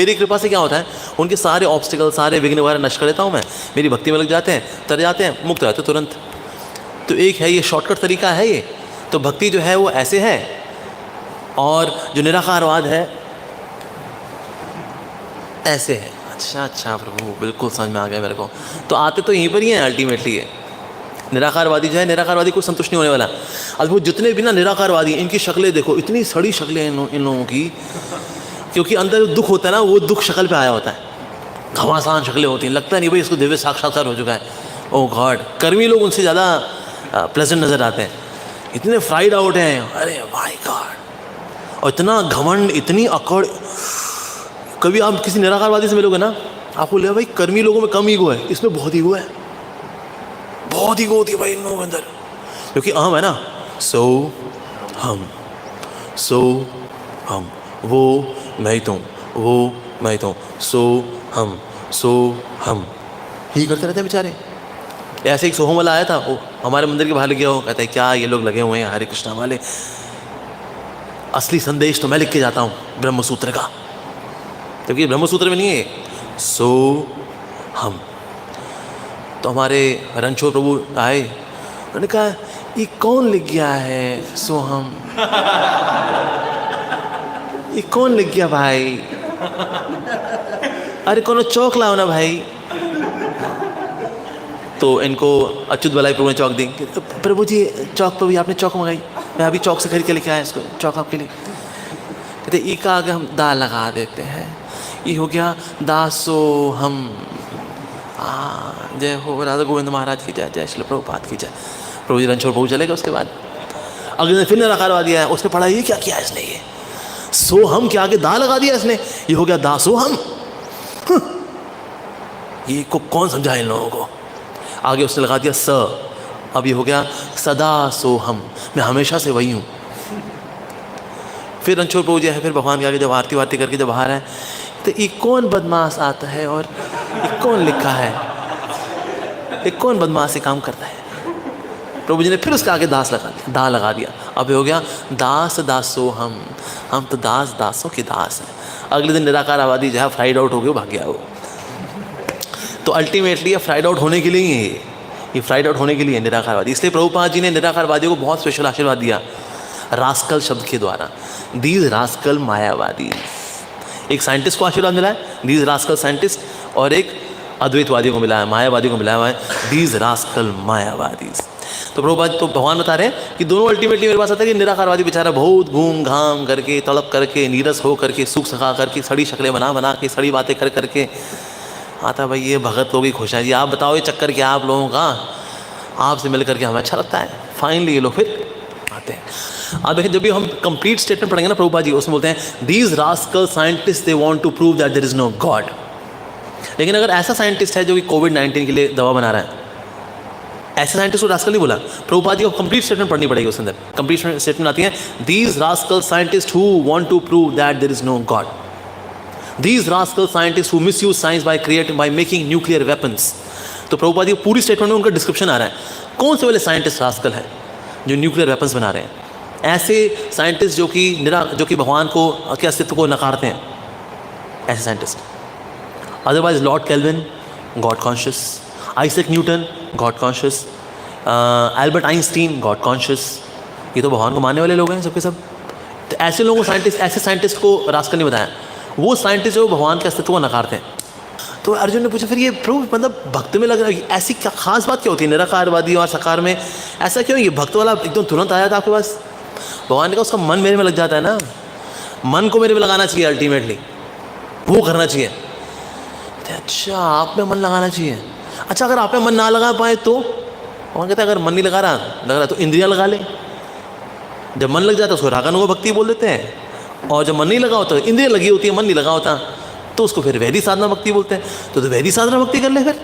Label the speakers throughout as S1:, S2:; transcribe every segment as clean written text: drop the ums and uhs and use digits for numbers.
S1: मेरी कृपा से क्या होता है, उनके सारे ऑब्स्टिकल, सारे विघ्न वगैरह नष्ट कर देता हूँ मैं, मेरी भक्ति में लग जाते हैं, तर जाते हैं, मुक्त रहते तुरंत। तो एक है ये शॉर्टकट तरीका है ये। तो भक्ति जो है वो ऐसे है, और जो निराकारवाद है ऐसे है। अच्छा अच्छा प्रभु, बिल्कुल समझ में आ गया मेरे को। तो आते तो यहीं पर ही हैं अल्टीमेटली। ये निराकारवादी जो है, निराकारवादी को संतुष्ट नहीं होने वाला। अद्भुत जितने भी ना निराकारवादी, इनकी शक्लें देखो, इतनी सड़ी शक्लें हैं इन लोगों की, क्योंकि अंदर जो दुख होता है ना, वो दुख शक्ल पे आया होता है। घमासान शक्लें होती हैं, लगता नहीं भाई इसको दिव्य साक्षात्कार हो चुका है। ओह गॉड, कर्मी लोग उनसे ज़्यादा प्लेजेंट नज़र आते हैं, इतने फ्राइड आउट हैं। अरे माय गॉड, और इतना घमंड, इतनी अकड़। कभी आप किसी निराकारवादी से मिलोगे ना, आपको लगेगा भाई कर्मी लोगों में कम ईगो है, इसमें बहुत ईगो है, बहुत ईगो होती है भाई इन लोगों के अंदर, क्योंकि अहम है ना। सो हम, वो मैं ही तो हूँ, वो मैं ही तो हूँ, सो हम ही करते रहते हैं बेचारे। ऐसे एक सोहम वाला आया था, वो हमारे मंदिर के बाहर गया हो, कहता है क्या ये लोग लगे हुए हैं हरे कृष्णा वाले, असली संदेश तो मैं लिख के जाता हूँ ब्रह्मसूत्र का, क्योंकि ब्रह्मसूत्र में नहीं है सो हम। तो हमारे रणछोड़ प्रभु आए, उन्होंने कहा ये कौन लिख गया है सो हम, ये कौन लिख गया भाई, अरे कौन चौक लाओ ना भाई। तो इनको अच्युत बलाई प्रभु ने चौक दी। प्रभु जी चौक, प्रभु आपने चौक मंगाई, मैं अभी चौक से खरीद के लेके आया इसको, चौक आपके लिए। कहते ई का आगे हम दा लगा देते हैं, ये हो गया दासो हम। जय हो राधा गोविंद महाराज की जय, जय श्री प्रभुपाद की जय। प्रभु जी रणछोड़ प्रभु चले गए। उसके बाद अगले दिन फिर निराकारवाद दिया है, उसने पढ़ा ये क्या किया इसने, ये सो हम के आगे दा लगा दिया इसने, ये हो गया दासो हम। ये को कौन समझा इन लोगों को। आगे उसने लगा दिया स, अब ये हो गया सदा सो हम, मैं हमेशा से वही हूँ। फिर रणछोड़ प्रभु जी है, फिर भगवान के आगे जब आरती वारती करके जब बाहर है, तो ये कौन बदमाश आता है और ये कौन लिखा है, ये कौन बदमाश से काम करता है। प्रभु जी ने फिर उसके आगे दास लगा दिया, दा लगा दिया। अब हो गया दास दासो हम तो दास दासों के दास हैं। अगले दिन निराकार आबादी जहाँ फ्राइड आउट हो गया भाग गया वो। तो अल्टीमेटली ये फ्राइड आउट होने के लिए ही है, ये फ्राइड आउट होने के लिए निराकारवादी। इसलिए प्रभुपाद जी ने निराकारवादियों को बहुत स्पेशल आशीर्वाद दिया रास्कल शब्द के द्वारा। दीज रास्कल मायावादी, एक साइंटिस्ट को आशीर्वाद मिला है दीज रास्कल साइंटिस्ट, और एक अद्वैतवादियों को मिला है, मायावादियों को मिला है दीज रास्कल मायावादी। तो प्रभुपाद तो भगवान बता रहे हैं कि दोनों अल्टीमेटली मेरे पास आता है कि निराकारवादी बेचारा बहुत घूम घाम करके, तड़प करके, नीरस हो करके, सूख सखा करके, सड़ी शक्लें बना बना के, सड़ी बातें कर करके आता भाई ये भगत लोग ही खुश हैं जी। आप बताओ ये चक्कर क्या आप लोगों का, आपसे मिल करके हमें अच्छा लगता है। फाइनली ये लोग फिर आते हैं। अब देखिए जब भी हम कंप्लीट स्टेटमेंट पढ़ेंगे ना प्रभुपाद जी, उसमें बोलते हैं these rascal scientist they want to prove that there is no God. लेकिन अगर ऐसा साइंटिस्ट है जो कि कोविड-19 के लिए दवा बना रहा है, ऐसे साइंटिस्ट को रास्कल नहीं बोला। प्रभुपाद जी को कंप्लीट स्टेटमेंट पढ़नी पड़ेगी, उसके अंदर कंप्लीट स्टेटमेंट आती है these rascal scientist who want to prove that there is no God, these rascal scientist who misuse science by making nuclear weapons. तो प्रभुपाद जी पूरी स्टेटमेंट में उनका डिस्क्रिप्शन आ रहा है कौन से वाले साइंटिस्ट रास्कल है जो न्यूक्लियर वेपन्स बना रहे हैं। ऐसे साइंटिस्ट जो कि भगवान को के अस्तित्व को नकारते हैं, ऐसे scientist. Otherwise Lord kelvin God conscious, Isaac Newton God conscious, Albert Einstein God conscious, ये तो भगवान को मानने वाले लोग हैं सबके सब। तो ऐसे लोगों को ऐसे साइंटिस्ट को रास्कल नहीं बताया, वो साइंटिस्ट जो भगवान के अस्तित्व को नकारते हैं। तो अर्जुन ने पूछा फिर ये प्रभु मतलब भक्त में लग रहा है ऐसी क्या खास बात क्या होती है निराकारवादी और साकार में, ऐसा क्यों ये भक्त वाला एकदम तुरंत आया था आपके पास। भगवान ने कहा उसका मन मेरे में लग जाता है ना, मन को मेरे में लगाना चाहिए, अल्टीमेटली वो करना चाहिए। अच्छा आप में मन लगाना चाहिए, अच्छा अगर आप में मन ना लगा पाए तो भगवान कहते हैं अगर मन नहीं लग रहा तो इंद्रियां लगा ले। जब मन लग जाता है उसको रागानुग भक्ति बोल देते हैं, और जब मन नहीं लगा होता इंद्रियां लगी होती है, मन नहीं लगा होता तो उसको फिर वैधि साधना भक्ति बोलते हैं। तो वैधि साधना भक्ति कर ले फिर।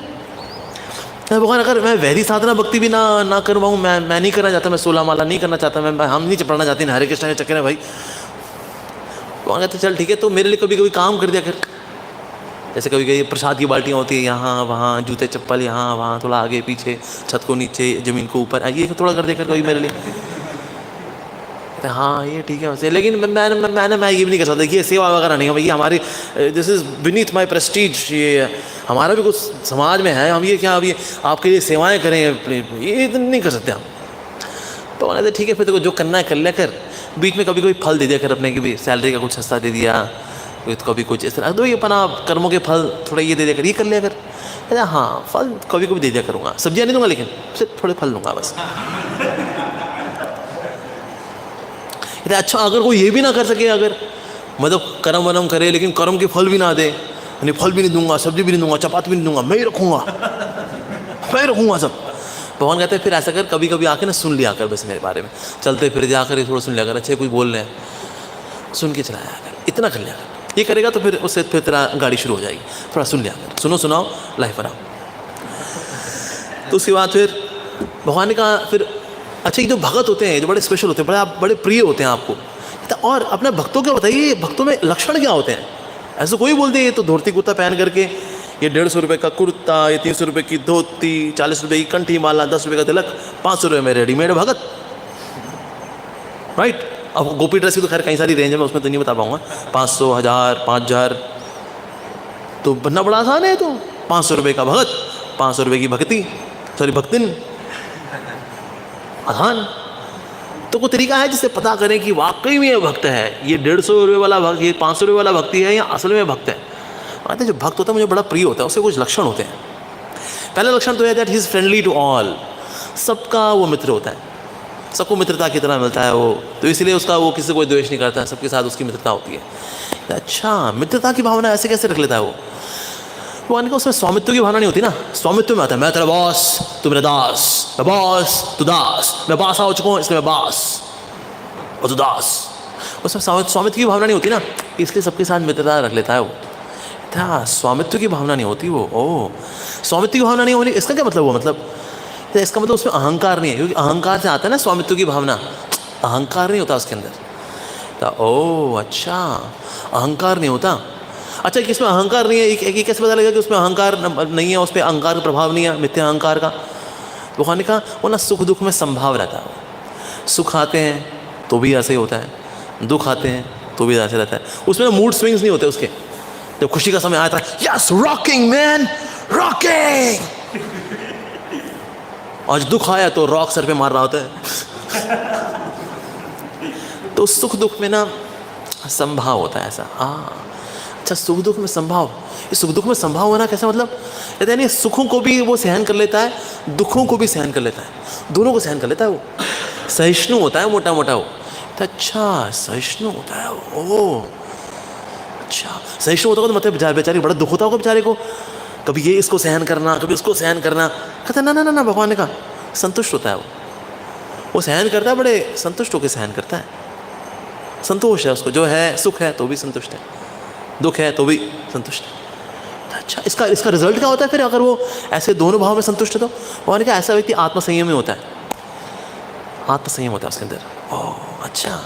S1: भगवान अगर मैं वैधि साधना भक्ति भी ना कर पाऊँ, मैं नहीं करना चाहता, मैं 16 माला नहीं करना चाहता, मैं हम नहीं पढ़ना चाहती हरे कृष्ण के चक्कर में भाई। भगवान कहते चल ठीक है, तो मेरे लिए कभी कभी काम कर दिया कर। जैसे कभी कभी प्रसाद की बाल्टियाँ होती है यहाँ वहाँ, जूते चप्पल यहाँ वहाँ, थोड़ा आगे पीछे, छत को नीचे, ज़मीन को ऊपर, ये थोड़ा कर देकर कभी मेरे लिए। कहते हाँ ये ठीक है वैसे, लेकिन मैं ये भी नहीं कर सकता, देखिए सेवा वगैरह नहीं है भैया हमारी, this is beneath my Prestige, ये हमारा भी कुछ समाज में है, हम ये क्या अभी आपके लिए सेवाएं करें, ये नहीं कर सकते हम। तो कहते ठीक है फिर तो जो करना है कर लिया कर, बीच में कभी कोई फल दे दिया कर अपने की भी, सैलरी का कुछ हिस्सा दे दिया, कभी कुछ इस तरह, तो ये अपना कर्मों के फल थोड़ा ये दे दिया कर, ये कर लिया कर। कहते हाँ फल कभी कभी दे दिया करूँगा, सब्जियाँ नहीं दूंगा लेकिन सिर्फ थोड़े फल दूंगा बस। अच्छा अगर कोई ये भी ना कर सके, अगर मतलब कर्म वरम करे लेकिन कर्म के फल भी ना दे, यानी फल भी नहीं दूंगा, सब्जी भी नहीं दूंगा, चपाती भी नहीं दूंगा, मैं ही रखूँगा, मैं ही रखूँगा सब। भगवान कहते हैं फिर ऐसा कर, कभी कभी आके ना सुन लिया कर बस मेरे बारे में, चलते फिर जाकर थोड़ा सुन लिया कर, अच्छे कोई बोल रहे हैं सुन के चलाया कर, इतना कर लिया कर, ये करेगा तो फिर उससे फिर तेरा गाड़ी शुरू हो जाएगी, थोड़ा सुन लिया कर, सुनो सुनाओ लाइफ बनाओ। तो उसके बाद फिर भगवान ने कहा फिर अच्छा ये जो भगत होते हैं, जो बड़े स्पेशल होते हैं, बड़े प्रिय होते हैं आपको, और अपने भक्तों के बताइए भक्तों में लक्षण क्या होते हैं। ऐसे कोई बोलते ये तो धोती कुर्ता पहन करके, ये 150 रुपये का कुर्ता, ये 300 रुपये की धोती, 40 रुपये की कंठी माला, 10 रुपये का तिलक, 500 रुपये में रेडीमेड भगत, राइट। अब गोपी ड्रेस की तो खैर कई सारी रेंज है, मैं उसमें तो नहीं बता पाऊंगा, 500, 1000, 5000, तो बनना बड़ा आसान है। तो 500 रुपये का भगत, 500 रुपये की भक्ति, सॉरी भक्तिन, आसान। तो कोई तरीका है जिससे पता करें कि वाकई में ये भक्त है, ये 150 रुपये वाला भक्त, ये 500 रुपये वाला भक्ति है या असल में भक्त है। कहते हैं जो भक्त होता है मुझे बड़ा प्रिय होता है, उससे कुछ लक्षण होते हैं। पहला लक्षण तो है that he is friendly to all, सबका वो मित्र होता है, सबको मित्रता की तरह मिलता है वो, तो इसलिए उसका वो किसी को कोई द्वेष नहीं करता है, सबके साथ उसकी मित्रता होती है। अच्छा मित्रता की भावना ऐसे कैसे रख लेता है वो? भगवान का उसमें स्वामित्व की भावना नहीं होती ना, स्वामित्व में आता है मैं तेरा बॉस तू मेरा दास, मैं बॉस तू दास, मैं बास हो चुका हूँ इसलिए मैं बास और तू दास, उसमें स्वामित्व की भावना नहीं होती ना, इसलिए सबके साथ मित्रता रख लेता है वो। क्या स्वामित्व की भावना नहीं होती वो? ओह स्वामित्व की भावना नहीं होनी, इसका क्या मतलब? वो मतलब इसका मतलब उसमें अहंकार नहीं है, क्योंकि अहंकार से आता है ना स्वामित्व की भावना, अहंकार नहीं होता उसके अंदर। तो ओह अच्छा अहंकार नहीं होता। अच्छा कि इसमें अहंकार नहीं है, एक कैसे पता लगेगा कि उसमें अहंकार नहीं है, उस पर अहंकार का प्रभाव नहीं है, मिथ्या अहंकार का? भगवान ने कहा वो ना सुख दुख में संभाव रहता है, सुख आते हैं तो भी ऐसे ही होता है, दुख आते हैं तो भी ऐसे रहता है, उसमें मूड स्विंग्स नहीं होते उसके। जब खुशी का समय आता है यस रॉकिंग मैन रॉकिंग, आज दुख आया तो रॉक सर पे मार रहा होता है। तो सुख दुख में ना संभाव होता है ऐसा। अच्छा सुख दुख में संभाव, इस सुख दुख में संभाव होना कैसा मतलब? यानी सुखों को भी वो सहन कर लेता है, दुखों को भी सहन कर लेता है, दोनों को सहन कर लेता है वो, सहिष्णु होता है मोटा मोटा वो। तो अच्छा सहिष्णु होता है वो, अच्छा सहिष्णु होता है तो मतलब बेचारे बड़ा दुख होता होगा बेचारे को, कभी ये इसको सहन करना कभी उसको सहन करना। कहता ना ना ना ना, भगवान ने कहा संतुष्ट होता है वो सहन करता है, बड़े संतुष्ट होकर सहन करता है, संतोष है उसको, जो है सुख है तो भी संतुष्ट है, दुख है तो भी संतुष्ट है। अच्छा इसका रिजल्ट क्या होता है फिर अगर वो ऐसे दोनों भाव में संतुष्ट है? तो भगवान ने कहा ऐसा व्यक्ति आत्मसंयमी होता है, आत्मसंयम होता है उसके अंदर। ओह अच्छा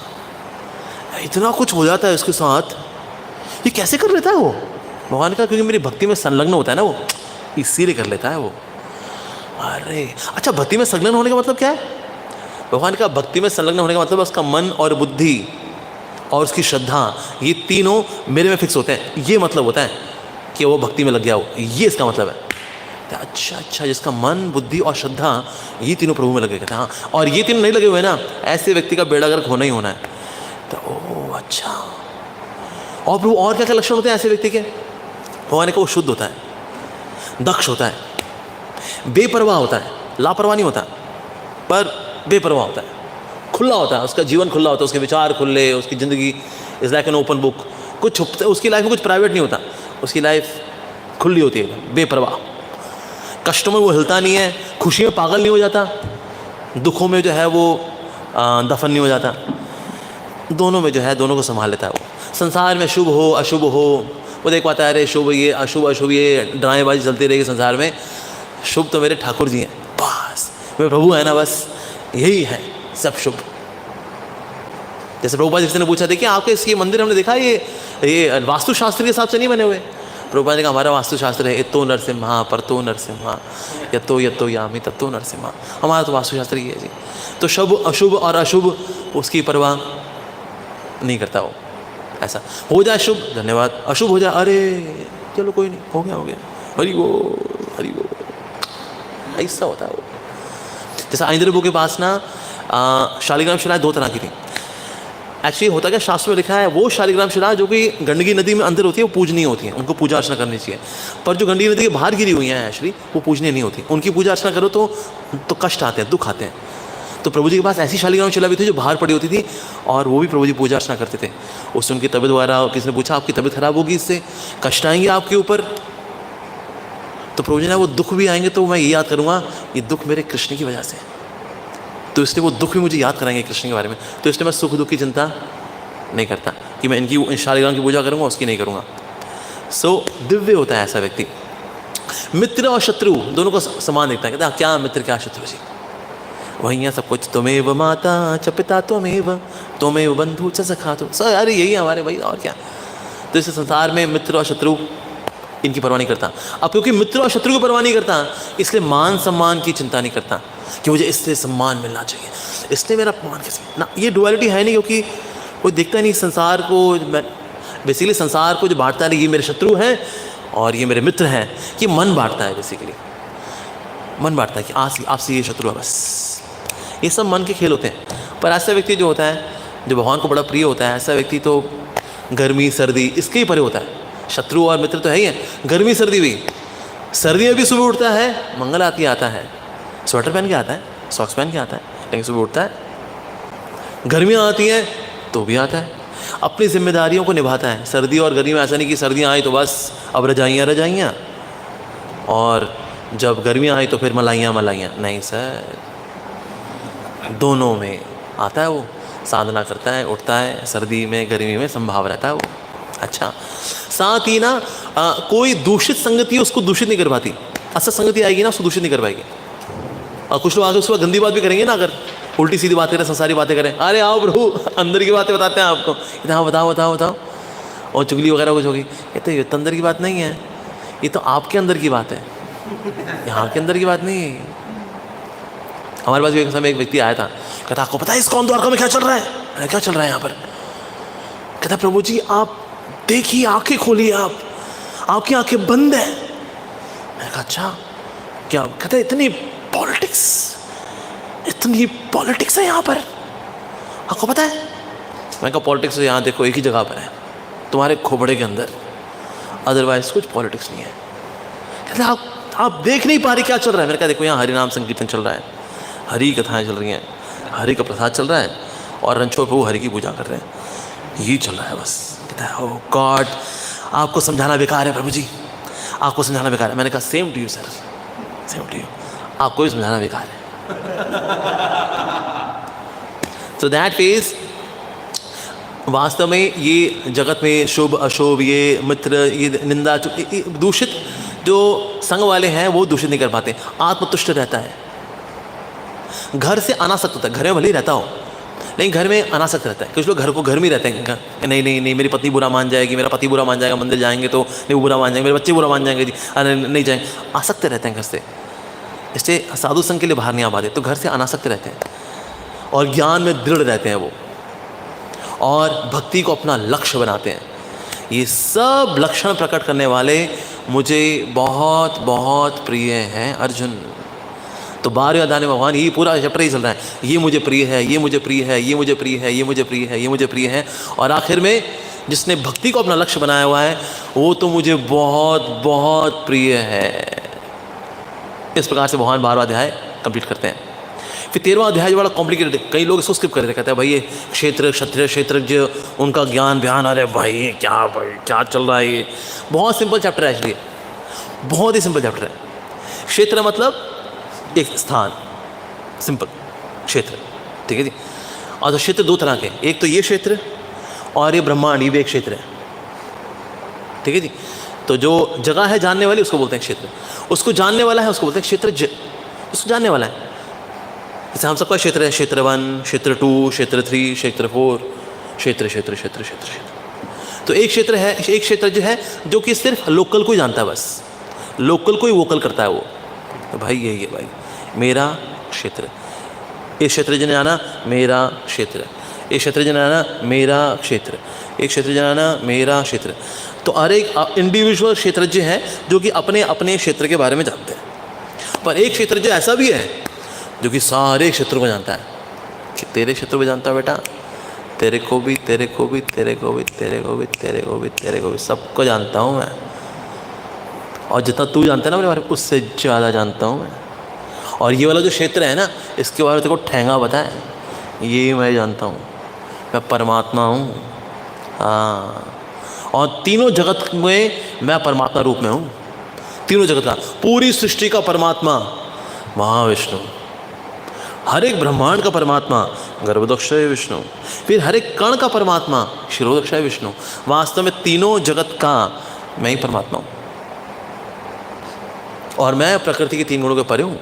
S1: इतना कुछ हो जाता है उसके साथ, ये कैसे कर लेता है वो? भगवान का क्योंकि मेरी भक्ति में संलग्न होता है ना वो, इसीलिए कर लेता है वो। अरे अच्छा भक्ति में संलग्न होने का मतलब क्या है? भगवान का भक्ति में संलग्न होने का मतलब उसका मन और बुद्धि और उसकी श्रद्धा, ये तीनों मेरे में फिक्स होते हैं, ये मतलब होता है कि वो भक्ति में लग गया हो, ये इसका मतलब है। अच्छा जिसका मन बुद्धि और श्रद्धा ये तीनों प्रभु में लगे गए। हाँ और ये तीनों नहीं लगे हुए ना, ऐसे व्यक्ति का बेड़ा गर्क होना ही होना है। तो ओह अच्छा, और प्रभु और क्या क्या लक्षण होते हैं ऐसे व्यक्ति के? भगवान का वो शुद्ध होता है, दक्ष होता है, बेपरवाह होता है, लापरवाह नहीं होता पर बेपरवाह होता है, खुला होता है, उसका जीवन खुला होता है, उसके विचार खुले, उसकी ज़िंदगी is like an open book, कुछ छुपता है उसकी लाइफ में, कुछ प्राइवेट नहीं होता, उसकी लाइफ खुली होती है, बेपरवाह। कष्टों में वो हिलता नहीं है, खुशी में पागल नहीं हो जाता, दुखों में जो है वो दफन नहीं हो जाता, दोनों में जो है दोनों को संभाल लेता है वो। संसार में शुभ हो अशुभ हो वो देख पाता है, अरे शुभ ये अशुभ अशुभ ये ड्रामेबाजी चलती रहेगी संसार में, शुभ तो मेरे ठाकुर जी हैं, बस मेरे प्रभु है ना, बस यही है सब शुभ। जैसे प्रभुपाद जी ने पूछा, देखिए आपके इसके मंदिर हमने देखा ये वास्तुशास्त्र के हिसाब से नहीं बने हुए, प्रभुपाद ने कहा हमारा वास्तुशास्त्र है इतो नरसिम्हा परतो नरसिम्हा यतो यामी तत्तो नरसिम्हा, हमारा तो वास्तुशास्त्र ही है जी। तो शुभ अशुभ और अशुभ उसकी परवाह नहीं करता वो। ऐसा हो जाए शुभ धन्यवाद, अशुभ हो जाए अरे चलो कोई नहीं, हो गया हरि वो, ऐसा होता है वो। जैसा इंद्रप्रभु के पास ना शालिग्राम शिलाएं 2 तरह की थी। एक्चुअली होता क्या, शास्त्र में लिखा है वो शालिग्राम शिला जो कि गंडकी नदी में अंदर होती है वो पूजनीय होती है, उनको पूजा अर्चना करनी चाहिए। पर जो गंडकी नदी के बाहर गिरी हुई हैं एक्चुअली वो पूजनीय नहीं होती, उनकी पूजा अर्चना करो तो कष्ट आते हैं, दुख आते हैं। तो प्रभु जी के पास ऐसी शालिग्राम शिला भी थी जो बाहर पड़ी होती थी और वो भी प्रभु जी पूजा अर्चना करते थे। उससे उनकी तबीयत वगैरह, किसी ने पूछा आपकी तबीयत खराब होगी, इससे कष्ट आएंगे आपके ऊपर, तो प्रभु जी ने वो दुख भी आएंगे तो मैं ये याद करूँगा ये दुख मेरे कृष्ण की वजह से, तो इसलिए वो दुख भी मुझे याद कराएंगे कृष्ण के बारे में। तो इसलिए मैं सुख दुख की चिंता नहीं करता कि मैं इनकी शालिग्राम की पूजा करूँगा उसकी नहीं करूँगा। सो दिव्य होता है ऐसा व्यक्ति। मित्र और शत्रु दोनों को समान देखता है, कहता है क्या मित्र क्या शत्रु जी, वही है सब कुछ, तुम्हें माता च पिता तुम्हें बंधु च सखा तो सर, अरे यही है हमारे भाई, और क्या। तो इस संसार में मित्र और शत्रु इनकी परवाह नहीं करता। अब क्योंकि मित्र और शत्रु की परवाह नहीं करता इसलिए मान सम्मान की चिंता नहीं करता कि मुझे इससे सम्मान मिलना चाहिए, इसलिए मेरा अपमान कैसे ना, ये डुअलिटी है नहीं, क्योंकि वो दिखता नहीं संसार को। बेसिकली संसार को जो बांटता है ये मेरे शत्रु हैं और ये मेरे मित्र हैं, ये मन बांटता है। बेसिकली मन बांटता है कि आपसे ये शत्रु है, बस ये सब मन के खेल होते हैं। पर ऐसा व्यक्ति जो होता है, जो भगवान को बड़ा प्रिय होता है, ऐसा व्यक्ति तो गर्मी सर्दी इसके ही परे होता है। शत्रु और मित्र तो है ही है, गर्मी सर्दी भी, सर्दी में भी सुबह उठता है, मंगल आती आता है, स्वेटर पहन के आता है, सॉक्स पहन के आता है, लेकिन सुबह उठता है। गर्मियाँ आती हैं तो भी आता है, अपनी जिम्मेदारियों को निभाता है। सर्दी और गर्मी में ऐसा नहीं कि सर्दियाँ आई तो बस अब रजाइयाँ, और जब गर्मियाँ आई तो फिर मलाइयाँ, नहीं सर, दोनों में आता है वो, साधना करता है, उठता है, सर्दी में गर्मी में संभाव रहता है वो। अच्छा, साथ ही ना कोई दूषित संगति उसको दूषित नहीं कर पाती, असत संगति आएगी ना उसको दूषित नहीं कर पाएगी। और कुछ लोग आगे उसके बाद गंदी बात भी करेंगे ना, अगर उल्टी सीधी बातें करें, संसारी बातें करें, अरे आओ प्रभु अंदर की बातें बताते हैं आपको, हाँ बताओ, और चुगली वगैरह कुछ होगी, ये तो अंदर की बात नहीं है, ये तो आपके अंदर की बात है, यहाँ के अंदर की बात नहीं है। हमारे पास भी एक समय एक व्यक्ति आया था, कहता आपको पता है इस्कॉन द्वारका में क्या चल रहा है? अरे क्या चल रहा है यहाँ पर? कहता प्रभु जी आप देखिए, आंखें खोलिए, आपकी आंखें बंद है। मैंने कहा अच्छा क्या? कहता इतनी पॉलिटिक्स है यहाँ पर, आपको पता है? मैंने कहा पॉलिटिक्स तो यहाँ देखो एक ही जगह पर है, तुम्हारे खोपड़े के अंदर, अदरवाइज कुछ पॉलिटिक्स नहीं है। कहता आप देख नहीं पा रही क्या चल रहा है? मैंने कहा देखो यहाँ हरि नाम संकीर्तन चल रहा है, हरि कथाएं चल रही हैं, हरि का प्रसाद चल रहा है, और रणछोड़ प्रभु हरि की पूजा कर रहे हैं, यही चल रहा है बस। कहता है ओह गॉड, आपको समझाना बेकार है प्रभु जी, आपको समझाना बेकार है। मैंने कहा same to you sir, same to you, आपको भी समझाना बेकार है। तो दैट इज वास्तव में ये जगत में शुभ अशुभ, ये मित्र, ये निंदा, दूषित जो संग वाले हैं वो दूषित नहीं कर पाते, आत्मतुष्ट रहता है। घर से अनासक्त होता है, घर में भले ही रहता हो लेकिन घर में अनासक्त रहता है। कुछ लोग घर में रहते हैं, नहीं मेरी पत्नी बुरा मान जाएगी, मेरा पति बुरा मान जाएगा, मंदिर जाएंगे तो नहीं वो बुरा मान जाएंगे, मेरे बच्चे बुरा मान जाएंगे जी, अरे नहीं जाएंगे, आसक्त रहते हैं घर से, इसलिए साधु संघ के लिए बाहर नहीं आ पाते, तो घर से अनासक्त रहते हैं और ज्ञान में दृढ़ रहते हैं वो, और भक्ति को अपना लक्ष्य बनाते हैं। ये सब लक्षण प्रकट करने वाले मुझे बहुत बहुत प्रिय हैं अर्जुन। तो 12वें अध्याय में भगवान ये पूरा चैप्टर ही चल रहा है, ये मुझे प्रिय है, ये मुझे प्रिय है, ये मुझे प्रिय है, ये मुझे प्रिय है, ये मुझे प्रिय है, और आखिर में जिसने भक्ति को अपना लक्ष्य बनाया हुआ है वो तो मुझे बहुत बहुत प्रिय है। इस प्रकार से भगवान 12वां अध्याय कंप्लीट करते हैं। फिर 13वां अध्याय बड़ा कॉम्प्लिकेटेड है, कई लोग इसको स्किप कर देते, कहते हैं भाई ये क्षेत्र क्षत्रिय क्षेत्रज्ञ उनका ज्ञान बयान, अरे भाई क्या चल रहा है ये। बहुत सिंपल चैप्टर है एक्चुअली, बहुत ही सिंपल चैप्टर है। क्षेत्र मतलब एक स्थान, सिंपल क्षेत्र, ठीक है जी। और तो क्षेत्र 2 तरह के, एक तो ये क्षेत्र और ये ब्रह्मांड, ये भी एक क्षेत्र है, ठीक है जी। तो जो जगह है जानने वाली उसको बोलते हैं क्षेत्र, उसको जानने वाला है उसको बोलते हैं क्षेत्रज्ञ, उसको जानने वाला है। जैसे हम सबका क्षेत्र है, क्षेत्र 1, क्षेत्र 2, क्षेत्र 3, क्षेत्र 4, क्षेत्र। तो एक क्षेत्र है, एक क्षेत्र जो है जो कि सिर्फ लोकल को ही जानता है, बस लोकल को ही वोकल करता है वो। तो भाई यही है भाई मेरा क्षेत्र। एक क्षेत्र जिन्हें जाना मेरा क्षेत्र, एक क्षेत्र जिन्हें जाना मेरा क्षेत्र, एक क्षेत्र जाना मेरा क्षेत्र। तो हर एक इंडिविजुअल क्षेत्रज्ञ है जो कि अपने अपने क्षेत्र के बारे में जानते हैं। पर एक क्षेत्रज्ञ ऐसा भी है जो कि सारे क्षेत्रों को जानता है कि तेरे क्षेत्र को जानता है बेटा, तेरे को भी, तेरे को भी, तेरे को भी, तेरे को भी, तेरे को भी, तेरे को भी, सबको जानता हूँ मैं। और जितना तू जानता है ना मेरे बारे में, उससे ज़्यादा जानता हूँ मैं। और ये वाला जो क्षेत्र है ना, इसके बारे में तेरे को ठेंगा पता है, ये मैं जानता हूँ, मैं परमात्मा हूँ। हाँ, और तीनों जगत में मैं परमात्मा रूप में हूँ। तीनों जगत का, पूरी सृष्टि का परमात्मा महाविष्णु, हर एक ब्रह्मांड का परमात्मा गर्भोदक्षय विष्णु, फिर हर एक कण का परमात्मा शिरोदक्षय विष्णु। वास्तव में तीनों जगत का मैं ही परमात्मा हूँ। और मैं प्रकृति के तीन गुणों के परे हूँ।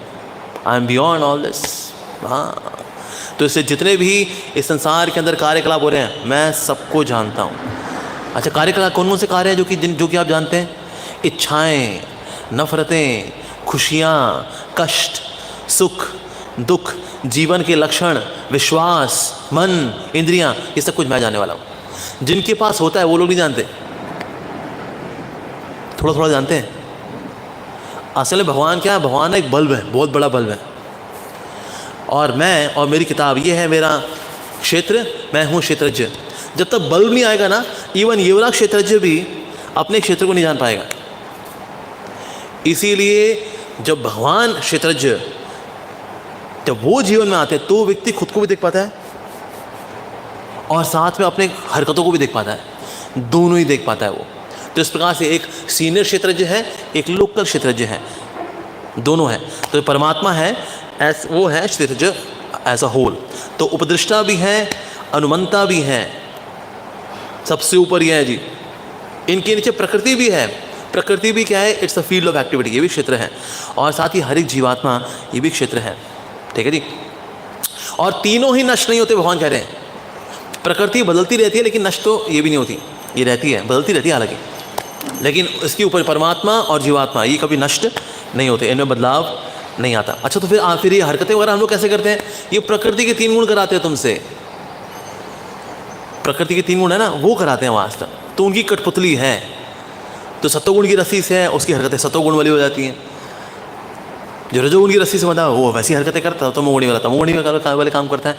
S1: I am beyond all this. हाँ, तो इससे जितने भी इस संसार के अंदर कार्यकलाप हो रहे हैं, मैं सबको जानता हूँ। अच्छा, कार्यकलाप कौन कौन से कार्य हैं जो कि आप जानते हैं? इच्छाएं, नफरतें, खुशियाँ, कष्ट, सुख, दुख, जीवन के लक्षण, विश्वास, मन, इंद्रियां, ये सब कुछ मैं जानने वाला हूँ। जिनके पास होता है वो लोग नहीं जानते, थोड़ा थोड़ा जानते हैं। असल में भगवान क्या है? भगवान एक बल्ब है, बहुत बड़ा बल्ब है। और मैं और मेरी किताब ये है मेरा क्षेत्र, मैं हूँ क्षेत्रज्ञ। जब तक बल्ब नहीं आएगा ना, इवन ये वाला क्षेत्रज्ञ भी अपने क्षेत्र को नहीं जान पाएगा। इसीलिए जब भगवान क्षेत्रज्ञ जब वो जीवन में आते हैं तो व्यक्ति खुद को भी देख पाता है और साथ में अपने हरकतों को भी देख पाता है, दोनों ही देख पाता है वो। तो इस प्रकार से एक सीनियर क्षेत्रज्ञ है, एक लोकल क्षेत्रज्ञ है, दोनों है। तो परमात्मा है वो है क्षेत्रज्ञ एज अ होल। तो उपदृष्टा भी है, अनुमंता भी है, सबसे ऊपर ये है जी। इनके नीचे प्रकृति भी है। प्रकृति भी क्या है? It's a field of activity, ये भी क्षेत्र है। और साथ ही हर एक जीवात्मा ये भी क्षेत्र है। ठीक है जी। और तीनों ही नष्ट नहीं होते, भगवान कह रहे हैं। प्रकृति बदलती रहती है लेकिन नष्ट तो ये भी नहीं होती, ये रहती है, बदलती रहती है हालांकि, लेकिन इसके ऊपर परमात्मा और जीवात्मा ये कभी नष्ट नहीं होते, इनमें बदलाव नहीं आता। अच्छा, तो फिर ये हरकतें वगैरह हम लोग कैसे करते हैं? ये प्रकृति के तीन गुण कराते हैं तुमसे। प्रकृति के तीन गुण है ना, वो कराते हैं वास्तव। तो उनकी कठपुतली है। तो सत्वगुण की रस्सी से है, उसकी हरकतें सत्वगुण वाली हो जाती हैं। जो रजोगुण की रस्सी से बंधा वो वैसी हरकतें करता है, तमोगुणी वाला तमोगुणी वाले काम करता है।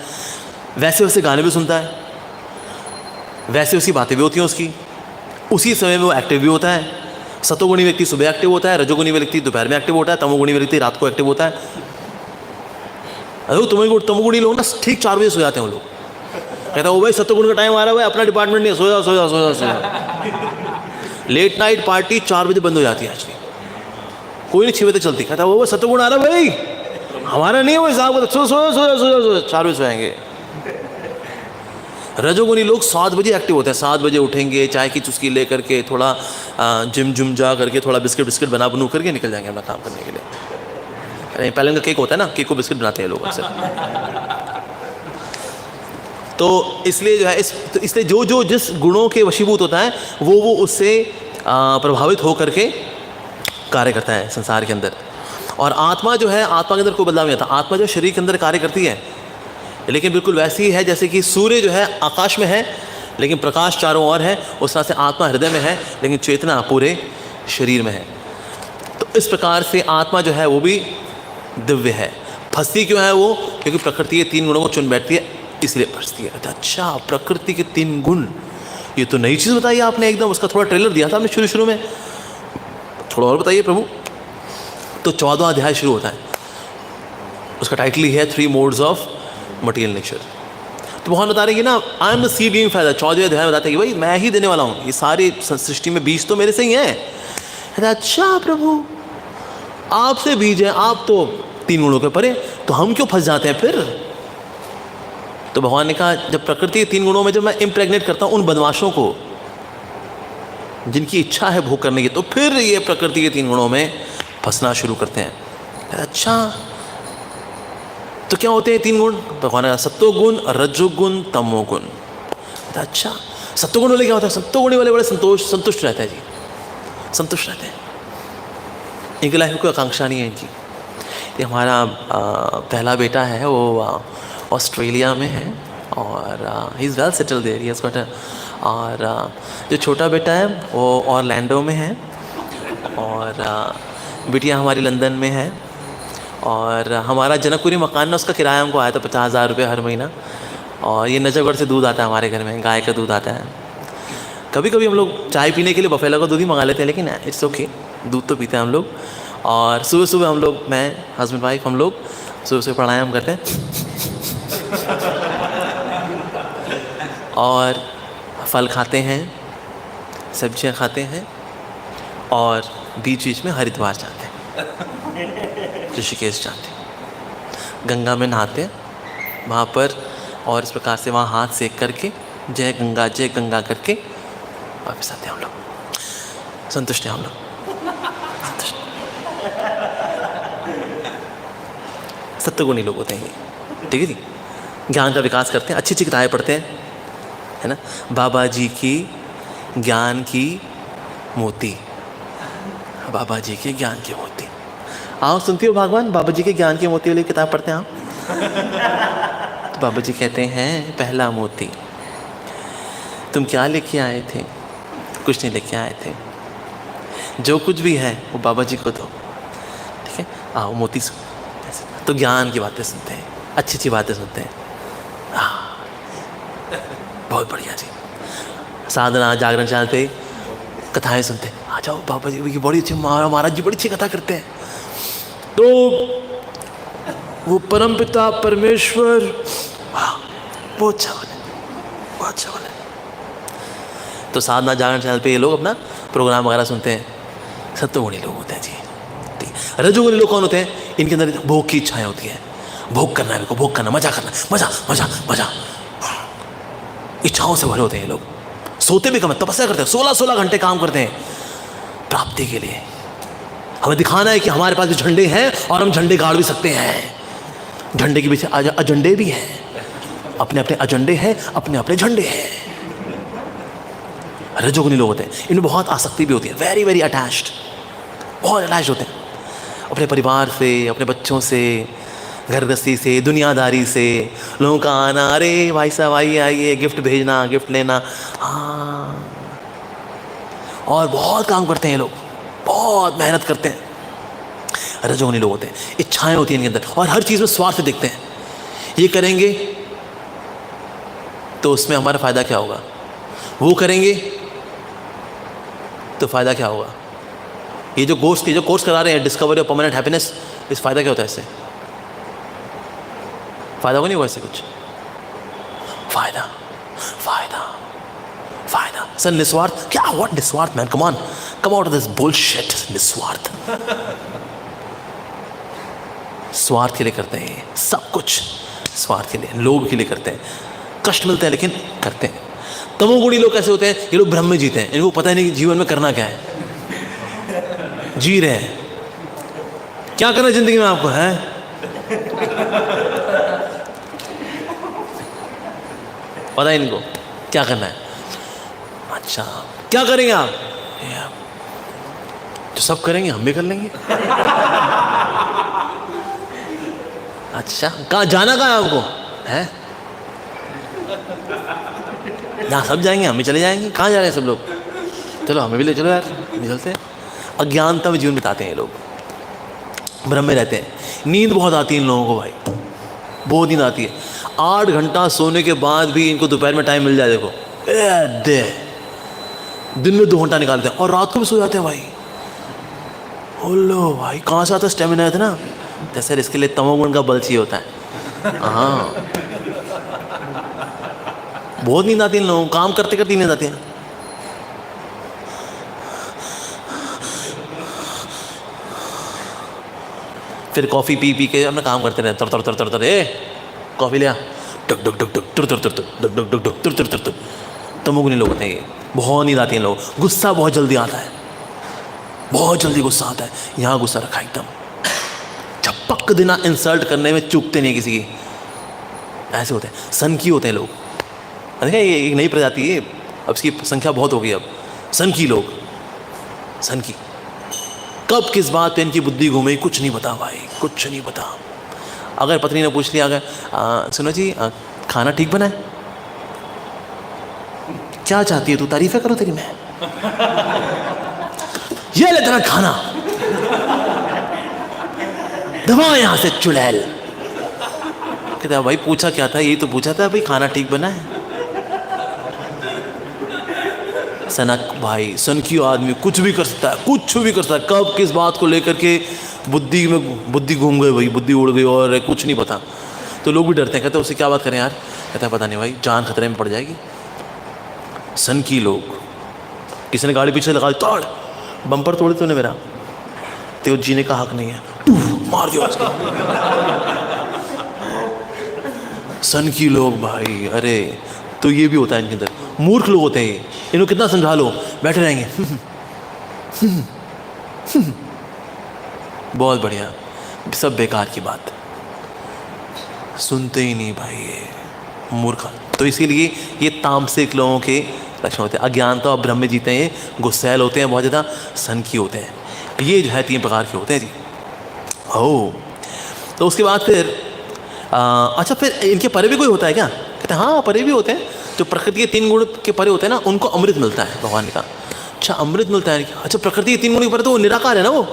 S1: वैसे वैसे गाने भी सुनता है, वैसे वैसी बातें भी होती हैं उसकी, उसी समय में वो एक्टिव भी होता है। सतोगुणी व्यक्ति सुबह एक्टिव होता है, रजोगुणी व्यक्ति दोपहर में एक्टिव होता है, तमोगुणी व्यक्ति रात को एक्टिव होता है। अरे तमोगुणी लोग ना ठीक 4 बजे सो जाते हैं वो लोग। कहता है वो भाई सतोगुण का टाइम आ रहा है, अपना डिपार्टमेंट नहीं, सो जा। लेट नाइट पार्टी 4 बजे बंद हो जाती है एक्चुअली, कोई नहीं 6 बजे तक चलती। कहता है वो सतोगुण आ रहा है भाई, हमारा नहीं है वो हिसाब, सो 4 बजे सोएंगे। रजोगुनी लोग 7 बजे एक्टिव होते हैं, 7 बजे उठेंगे, चाय की चुस्की ले करके थोड़ा जिम जा करके थोड़ा बिस्किट बनू करके निकल जाएंगे अपना काम करने के लिए। पहले उनका केक होता है ना, केक को बिस्किट बनाते हैं लोग अक्सर। तो इसलिए जो है इसलिए जो जिस गुणों के वशीभूत होता है वो उससे प्रभावित हो करके कार्य करता है संसार के अंदर। और आत्मा जो है, आत्मा के अंदर कोई बदलाव नहीं आता। आत्मा जो शरीर के अंदर कार्य करती है, लेकिन बिल्कुल वैसी ही है जैसे कि सूर्य जो है आकाश में है लेकिन प्रकाश चारों ओर है, उस तरह से आत्मा हृदय में है लेकिन चेतना पूरे शरीर में है। तो इस प्रकार से आत्मा जो है वो भी दिव्य है। फंसती क्यों है वो? क्योंकि प्रकृति के 3 गुणों को चुन बैठती है, इसलिए फंसती है। अच्छा, प्रकृति के 3 गुण, ये तो नई चीज़ बताई आपने एकदम। उसका थोड़ा ट्रेलर दिया था आपने शुरू में, थोड़ा और बताइए प्रभु। तो 14वां अध्याय शुरू होता है, उसका टाइटल ही है 3 मोड्स ऑफ मटीरियल नेचर। तो वहाँ बता रहे हैं कि ना, I am the seed giving father. 14वें अध्याय में बताते हैं कि भाई मैं ही देने वाला हूँ, ये सारी सृष्टि में बीज तो मेरे से ही हैं। अच्छा प्रभु, आपसे बीज है, आप तो 3 गुणों के परे, तो हम क्यों फंस जाते हैं फिर? तो भगवान ने कहा, जब प्रकृति के 3 गुणों में जब मैं इम्प्रेग्नेट करता हूँ उन बदमाशों को जिनकी इच्छा है भोग करने की, तो फिर ये प्रकृति के 3 गुणों में फंसना शुरू करते हैं। अच्छा, तो क्या होते हैं 3 गुण? भगवान का सत्वगुण, रजोगुण, तमोगुण। अच्छा, सत्वगुण वाले क्या होता है, सत्वगुणी वाले बड़े संतुष्ट रहते हैं जी, संतुष्ट रहते हैं। इनकी लाइफ में कोई आकांक्षा नहीं है इनकी। ये हमारा पहला बेटा है, वो ऑस्ट्रेलिया में है और he is well settled there, he has got और जो छोटा बेटा है वो ऑरलैंडो में है और बिटिया हमारी लंदन में है। और हमारा जनकपुरी मकान ना, उसका किराया हमको आया था 50,000 रुपये हर महीना। और ये नजफगढ़ से दूध आता है हमारे घर में, गाय का दूध आता है। कभी कभी हम लोग चाय पीने के लिए बफेलो का दूध ही मंगा लेते हैं, लेकिन इट्स ओके, दूध तो पीते हैं हम लोग। और सुबह सुबह हम लोग, मैं हस्बैंड वाइफ, हम लोग सुबह सुबह प्राणायाम करते हैं और फल खाते हैं, सब्जियां खाते हैं और बीच बीच में हरिद्वार जाते हैं, ऋषिकेश जाते हैं, गंगा में नहाते हैं वहाँ पर, और इस प्रकार से वहाँ हाथ सेक करके जय गंगा करके वापस आते हैं हम लोग। संतुष्ट हैं हम लोग, संतुष्ट। सत्वगुणी लोग होते हैं ये, ठीक है जी। ज्ञान का विकास करते हैं, अच्छी अच्छी किताबें पढ़ते हैं, है ना। बाबा जी की ज्ञान की मोती, बाबा जी के ज्ञान की मोती। आप सुनती हो भगवान, बाबा जी के ज्ञान की मोती वाली किताब पढ़ते हैं आप? तो बाबा जी कहते हैं, पहला मोती, तुम क्या लेके आए थे? कुछ नहीं लेके आए थे, जो कुछ भी है वो बाबा जी को दो, ठीक है। आओ मोती सुन। तो ज्ञान की बातें सुनते हैं, अच्छी अच्छी बातें सुनते हैं, बहुत बढ़िया जी। साधना जागरण चैनल पे कथाएं सुनते हैं, आ जाओ बाबा जी की बड़ी अच्छी, महाराज जी बड़ी अच्छी कथा करते हैं। तो वो परमपिता परमेश्वर, बहुत अच्छा बने, बहुत अच्छा बने। तो साधना जागरण चैनल पे ये लोग अपना प्रोग्राम वगैरह सुनते हैं। सत्वगुणी लोग होते हैं जी। रजोगुणी लोग कौन होते हैं? इनके अंदर भोग की इच्छाएं होती है, भोग करना है, इनको भोग करना, मजा करना, मजा मजा मजा, इच्छाओं से भरे होते हैं ये लोग। सोते भी कम, तपस्या करते हैं, 16-16 घंटे काम करते हैं प्राप्ति के लिए। हमें दिखाना है कि हमारे पास भी झंडे हैं और हम झंडे गाड़ भी सकते हैं। झंडे के पीछे एजेंडे भी हैं, अपने अपने एजेंडे हैं, अपने अपने झंडे हैं। रजोगुणी लोग होते हैं, इनमें बहुत आसक्ति भी होती है, वेरी वेरी अटैच्ड, बहुत अटैच्ड होते हैं अपने परिवार से, अपने बच्चों से, घर गृहस्थी से, दुनियादारी से, लोगों का आना, अरे भाई साहब आइए, गिफ्ट भेजना, गिफ्ट लेना, हाँ। और बहुत काम करते हैं ये लोग, बहुत मेहनत करते हैं। रजोगुणी लोग होते हैं, इच्छाएं होती हैं इनके अंदर और हर चीज़ में स्वार्थ देखते हैं। ये करेंगे तो उसमें हमारा फ़ायदा क्या होगा, वो करेंगे तो फ़ायदा क्या होगा। ये जो कोर्स करा रहे हैं, डिस्कवरी ऑफ परमानेंट हैप्पीनेस, इस फ़ायदा क्या होता है इससे? फ़ायदा होगा नहीं हुआ इससे कुछ? फ़ायदा फ़ायदा फ़ायदा सर, निस्वार्थ क्या? व्हाट निस्वार्थ man, come on, come out of this bullshit. निस्वार्थ, स्वार्थ के लिए करते हैं सब कुछ, स्वार्थ के लिए, लोभ के लिए करते हैं, कष्ट मिलते हैं लेकिन करते हैं। तमोगुणी लोग कैसे होते हैं? ये लोग भ्रम में जीते हैं, इनको पता ही नहीं कि जीवन में करना क्या है, जी रहे हैं, क्या करना जिंदगी में आपको है। पता है इनको क्या करना है। अच्छा, क्या करेंगे आप? जो सब करेंगे हम भी कर लेंगे। अच्छा, कहाँ जाना, कहाँ है आपको? है ना, सब जाएंगे, हम भी चले जाएंगे। कहाँ जा रहे हैं सब लोग? चलो हमें भी ले चलो यार, निकलते हैं। अज्ञानता में जीवन बिताते हैं ये लोग, भ्रम में रहते हैं। नींद बहुत आती है इन लोगों को भाई, बहुत नींद आती है। 8 घंटा सोने के बाद भी इनको दोपहर में टाइम मिल जाए, देखो दिन में 2 घंटा निकालते हैं और रात को भी सो जाते हैं भाई। लो भाई, कहाँ से आता स्टेमिना है इतना? जैसे इसके लिए तमोगुण का बल चाहिए होता है। हाँ, बहुत नींद आती है इन लोगों को, काम करते करते नींद आती है। फिर कॉफ़ी पी के अपना काम करते रहे, तर तर तर तर तर, कॉफ़ी लिया, टक टक टक टक tur tur tur tur duck duck duck duck tur tur tur tur। तमोगुणी लोग होते हैं ये, बहुत नींद आती है लोग। गुस्सा बहुत जल्दी आता है, बहुत जल्दी गुस्सा आता है। यहाँ गुस्सा रखा एकदम, झपक देना, इंसल्ट करने में चूकते नहीं किसी की। ऐसे होते हैं, सनकी होते हैं लोग। देखिए ये एक नई प्रजाति है, अब इसकी संख्या बहुत हो गई। अब सन की लोग, सन की, कब किस बात पे इनकी बुद्धि घूमे कुछ नहीं पता भाई, कुछ नहीं पता। अगर पत्नी ने पूछ लिया, अगर सुनो जी खाना ठीक बना है, क्या चाहती है तू, तारीफें करो तेरी मैं, ये ले तेरा खाना, दबा यहां से चुड़ैल। कहता भाई पूछा क्या था, यही तो पूछा था भाई खाना ठीक बना है। सनक भाई, सन की आदमी कुछ भी कर सकता है, कुछ भी कर सकता है। कब किस बात को लेकर के बुद्धि घूम गई भाई, बुद्धि उड़ गई और कुछ नहीं पता। तो लोग भी डरते हैं, कहते हैं उससे क्या बात करें यार, कहता है पता नहीं भाई जान खतरे में पड़ जाएगी। सन की लोग, किसी ने गाड़ी पीछे लगा दी, तोड़ बम्पर तोड़े तूने मेरा, तो जीने का हक नहीं है, मार दिया उसको। सन की लोग भाई, अरे तो ये भी होता है इनके अंदर, मूर्ख लोग होते हैं, इनको कितना समझा लो बैठे रहेंगे। बहुत बढ़िया, सब बेकार की बात, सुनते ही नहीं भाई ये मूर्ख। तो इसीलिए ये तामसिक लोगों के लक्षण होते हैं, अज्ञानता और भ्रम में जीते हैं, गुस्सैल होते हैं, बहुत ज़्यादा सन की होते हैं। ये जो है 3 प्रकार के होते हैं जी। ओह, तो उसके बाद फिर अच्छा, फिर इनके परे भी कोई होता है क्या? कहते हैं हाँ परे भी होते हैं, जो प्रकृति के 3 गुण के परे होते हैं ना, उनको अमृत मिलता है। भगवान ने कहा अच्छा अमृत मिलता है। अच्छा प्रकृति के 3 गुण के परे तो वो निराकार है ना, वो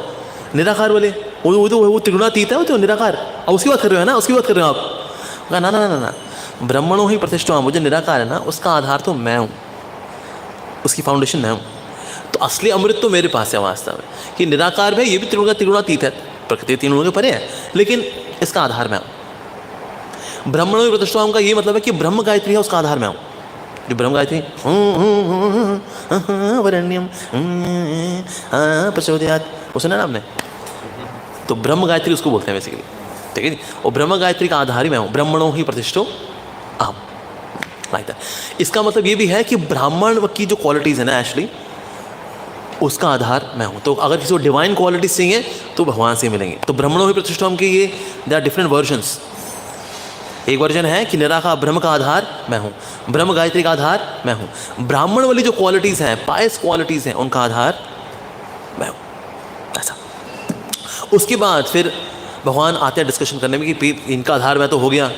S1: निराकार वाले, वो त्रिगुणातीत है, वो तो निराकार। और उसकी बात कर रहे हो ना, उसकी बात कर रहे हो आप? कहा ना ना ना ना, ब्रह्मणों ही प्रतिष्ठा, मुझे निराकार है ना, उसका आधार तो मैं हूँ, उसकी फाउंडेशन मैं हूँ। तो असली अमृत तो मेरे पास है वास्तव में, कि निराकार है, ये भी त्रिगुणातीत है, प्रकृति 3 गुणों के परे है, लेकिन इसका आधार मैं हूँ। ब्रह्मणों की प्रतिष्ठा का ये मतलब है कि ब्रह्म गायत्री है, उसका आधार मैं हूँ। जो ब्रह्म गायत्री वरण्यम प्रचोदयात्, वो सुना ना आपने? तो ब्रह्म गायत्री उसको बोलते हैं बेसिकली, ठीक है जी। और ब्रह्म गायत्री का आधार ही मैं हूँ, ब्रह्मणों ही प्रतिष्ठो अहम्, लाइक दैट। इसका मतलब ये भी है कि ब्राह्मण की जो क्वालिटीज़ है ना एक्चुअली, उसका आधार मैं हूँ। तो अगर किसी को डिवाइन क्वालिटीज चाहिए तो भगवान से मिलेंगे। तो ब्रह्मणों ही प्रतिष्ठा के ये दे आर डिफरेंट वर्जन्स। एक वर्जन है कि निराकार ब्रह्म का आधार मैं हूँ, ब्रह्म गायत्री का आधार मैं हूँ। ब्राह्मण वाली जो क्वालिटीज़ हैं, पायस क्वालिटीज़ हैं, उनका आधार मैं हूँ, ऐसा। उसके बाद फिर भगवान आते हैं डिस्कशन करने में कि इनका आधार मैं तो हो गया।